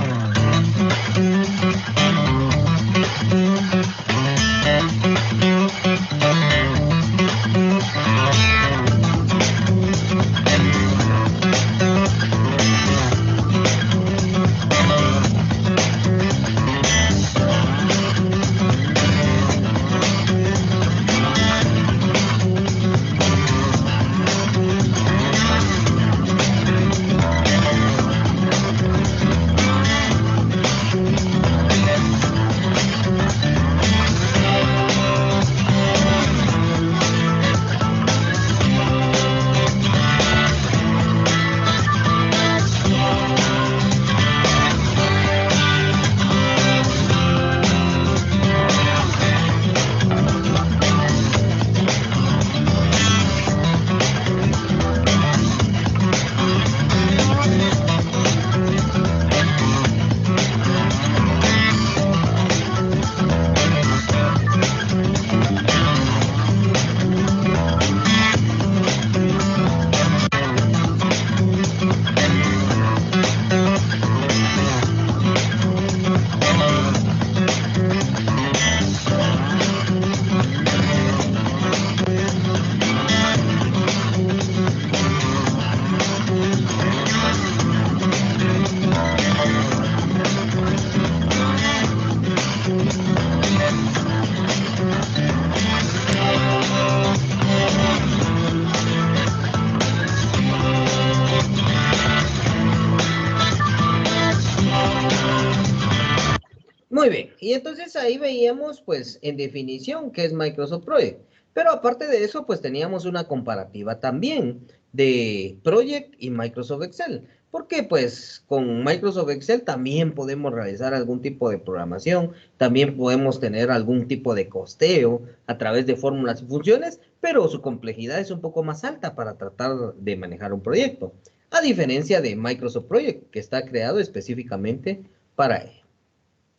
Muy bien, y entonces ahí veíamos pues en definición qué es Microsoft Project, pero aparte de eso pues teníamos una comparativa también de Project y Microsoft Excel, porque pues con Microsoft Excel también podemos realizar algún tipo de programación, también podemos tener algún tipo de costeo a través de fórmulas y funciones, pero su complejidad es un poco más alta para tratar de manejar un proyecto, a diferencia de Microsoft Project, que está creado específicamente para ello.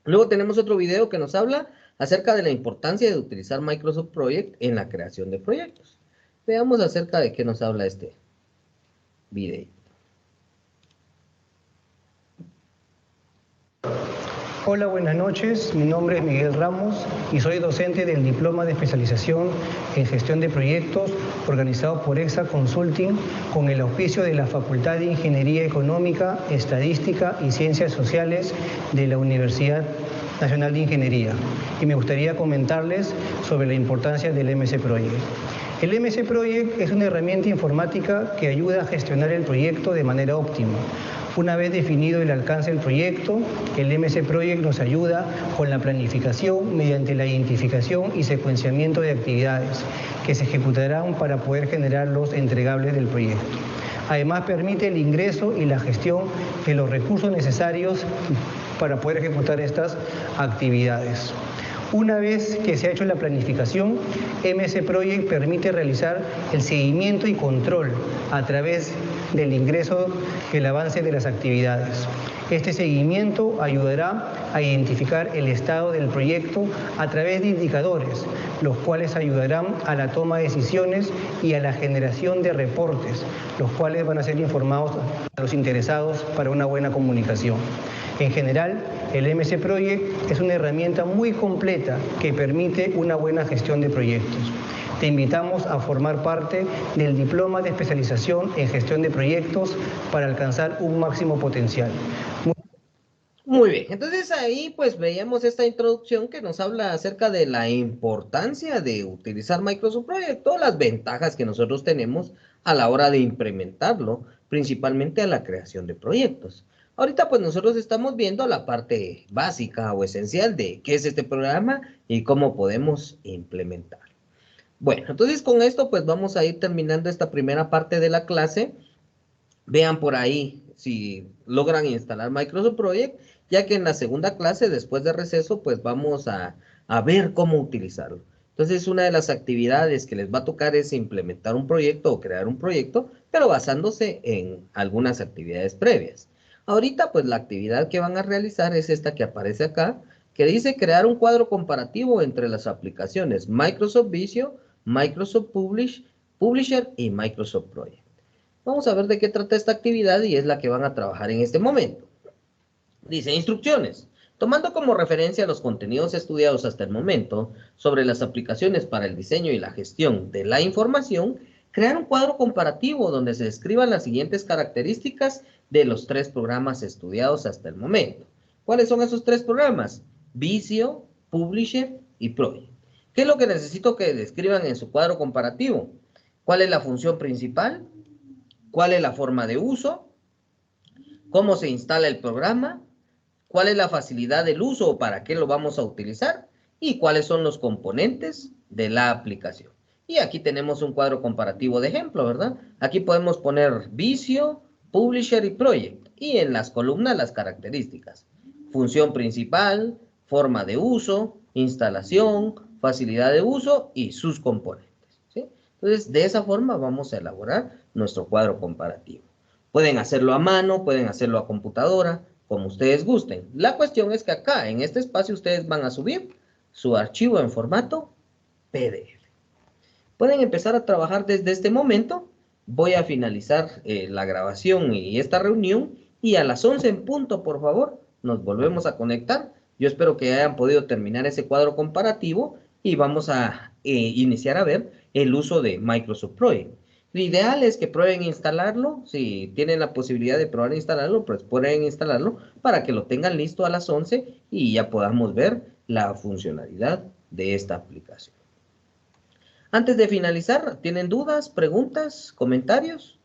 Luego tenemos otro video que nos habla acerca de la importancia de utilizar Microsoft Project en la creación de proyectos. Veamos acerca de qué nos habla este video. Hola, buenas noches. Mi nombre es Miguel Ramos y soy docente del Diploma de Especialización en Gestión de Proyectos organizado por EXA Consulting con el auspicio de la Facultad de Ingeniería Económica, Estadística y Ciencias Sociales de la Universidad Nacional de Ingeniería. Y me gustaría comentarles sobre la importancia del MC Project. El MC Project es una herramienta informática que ayuda a gestionar el proyecto de manera óptima. Una vez definido el alcance del proyecto, el MC Project nos ayuda con la planificación mediante la identificación y secuenciamiento de actividades que se ejecutarán para poder generar los entregables del proyecto. Además, permite el ingreso y la gestión de los recursos necesarios para poder ejecutar estas actividades. Una vez que se ha hecho la planificación, MS Project permite realizar el seguimiento y control a través del ingreso y el avance de las actividades. Este seguimiento ayudará a identificar el estado del proyecto a través de indicadores, los cuales ayudarán a la toma de decisiones y a la generación de reportes, los cuales van a ser informados a los interesados para una buena comunicación. En general, el MC Project es una herramienta muy completa que permite una buena gestión de proyectos. Te invitamos a formar parte del Diploma de Especialización en Gestión de Proyectos para alcanzar un máximo potencial. Muy Muy bien, entonces ahí pues veíamos esta introducción que nos habla acerca de la importancia de utilizar Microsoft Project, todas las ventajas que nosotros tenemos a la hora de implementarlo, principalmente a la creación de proyectos. Ahorita pues nosotros estamos viendo la parte básica o esencial de qué es este programa y cómo podemos implementarlo. Bueno, entonces con esto pues vamos a ir terminando esta primera parte de la clase. Vean por ahí si logran instalar Microsoft Project, ya que en la segunda clase, después de receso, pues vamos a ver cómo utilizarlo. Entonces, una de las actividades que les va a tocar es implementar un proyecto o crear un proyecto, pero basándose en algunas actividades previas. Ahorita, pues la actividad que van a realizar es esta que aparece acá, que dice crear un cuadro comparativo entre las aplicaciones Microsoft Visio, Microsoft Publisher y Microsoft Project. Vamos a ver de qué trata esta actividad y es la que van a trabajar en este momento. Dice, instrucciones. Tomando como referencia los contenidos estudiados hasta el momento sobre las aplicaciones para el diseño y la gestión de la información, crear un cuadro comparativo donde se describan las siguientes características de los 3 programas estudiados hasta el momento. ¿Cuáles son esos 3 programas? Visio, Publisher y Project. ¿Qué es lo que necesito que describan en su cuadro comparativo? ¿Cuál es la función principal? ¿Cuál es la forma de uso? ¿Cómo se instala el programa? ¿Cuál es la facilidad del uso o para qué lo vamos a utilizar? ¿Y cuáles son los componentes de la aplicación? Y aquí tenemos un cuadro comparativo de ejemplo, ¿verdad? Aquí podemos poner Visio, Publisher y Project. Y en las columnas las características. Función principal, forma de uso, instalación, facilidad de uso y sus componentes. ¿Sí? Entonces, de esa forma vamos a elaborar nuestro cuadro comparativo. Pueden hacerlo a mano, pueden hacerlo a computadora, como ustedes gusten. La cuestión es que acá, en este espacio, ustedes van a subir su archivo en formato PDF. Pueden empezar a trabajar desde este momento. Voy a finalizar la grabación y esta reunión. Y a las 11 en punto, por favor, nos volvemos a conectar. Yo espero que hayan podido terminar ese cuadro comparativo y vamos a iniciar a ver el uso de Microsoft Project. Lo ideal es que prueben instalarlo. Si tienen la posibilidad de probar instalarlo, pues pueden instalarlo para que lo tengan listo a las 11 y ya podamos ver la funcionalidad de esta aplicación. Antes de finalizar, ¿tienen dudas, preguntas, comentarios?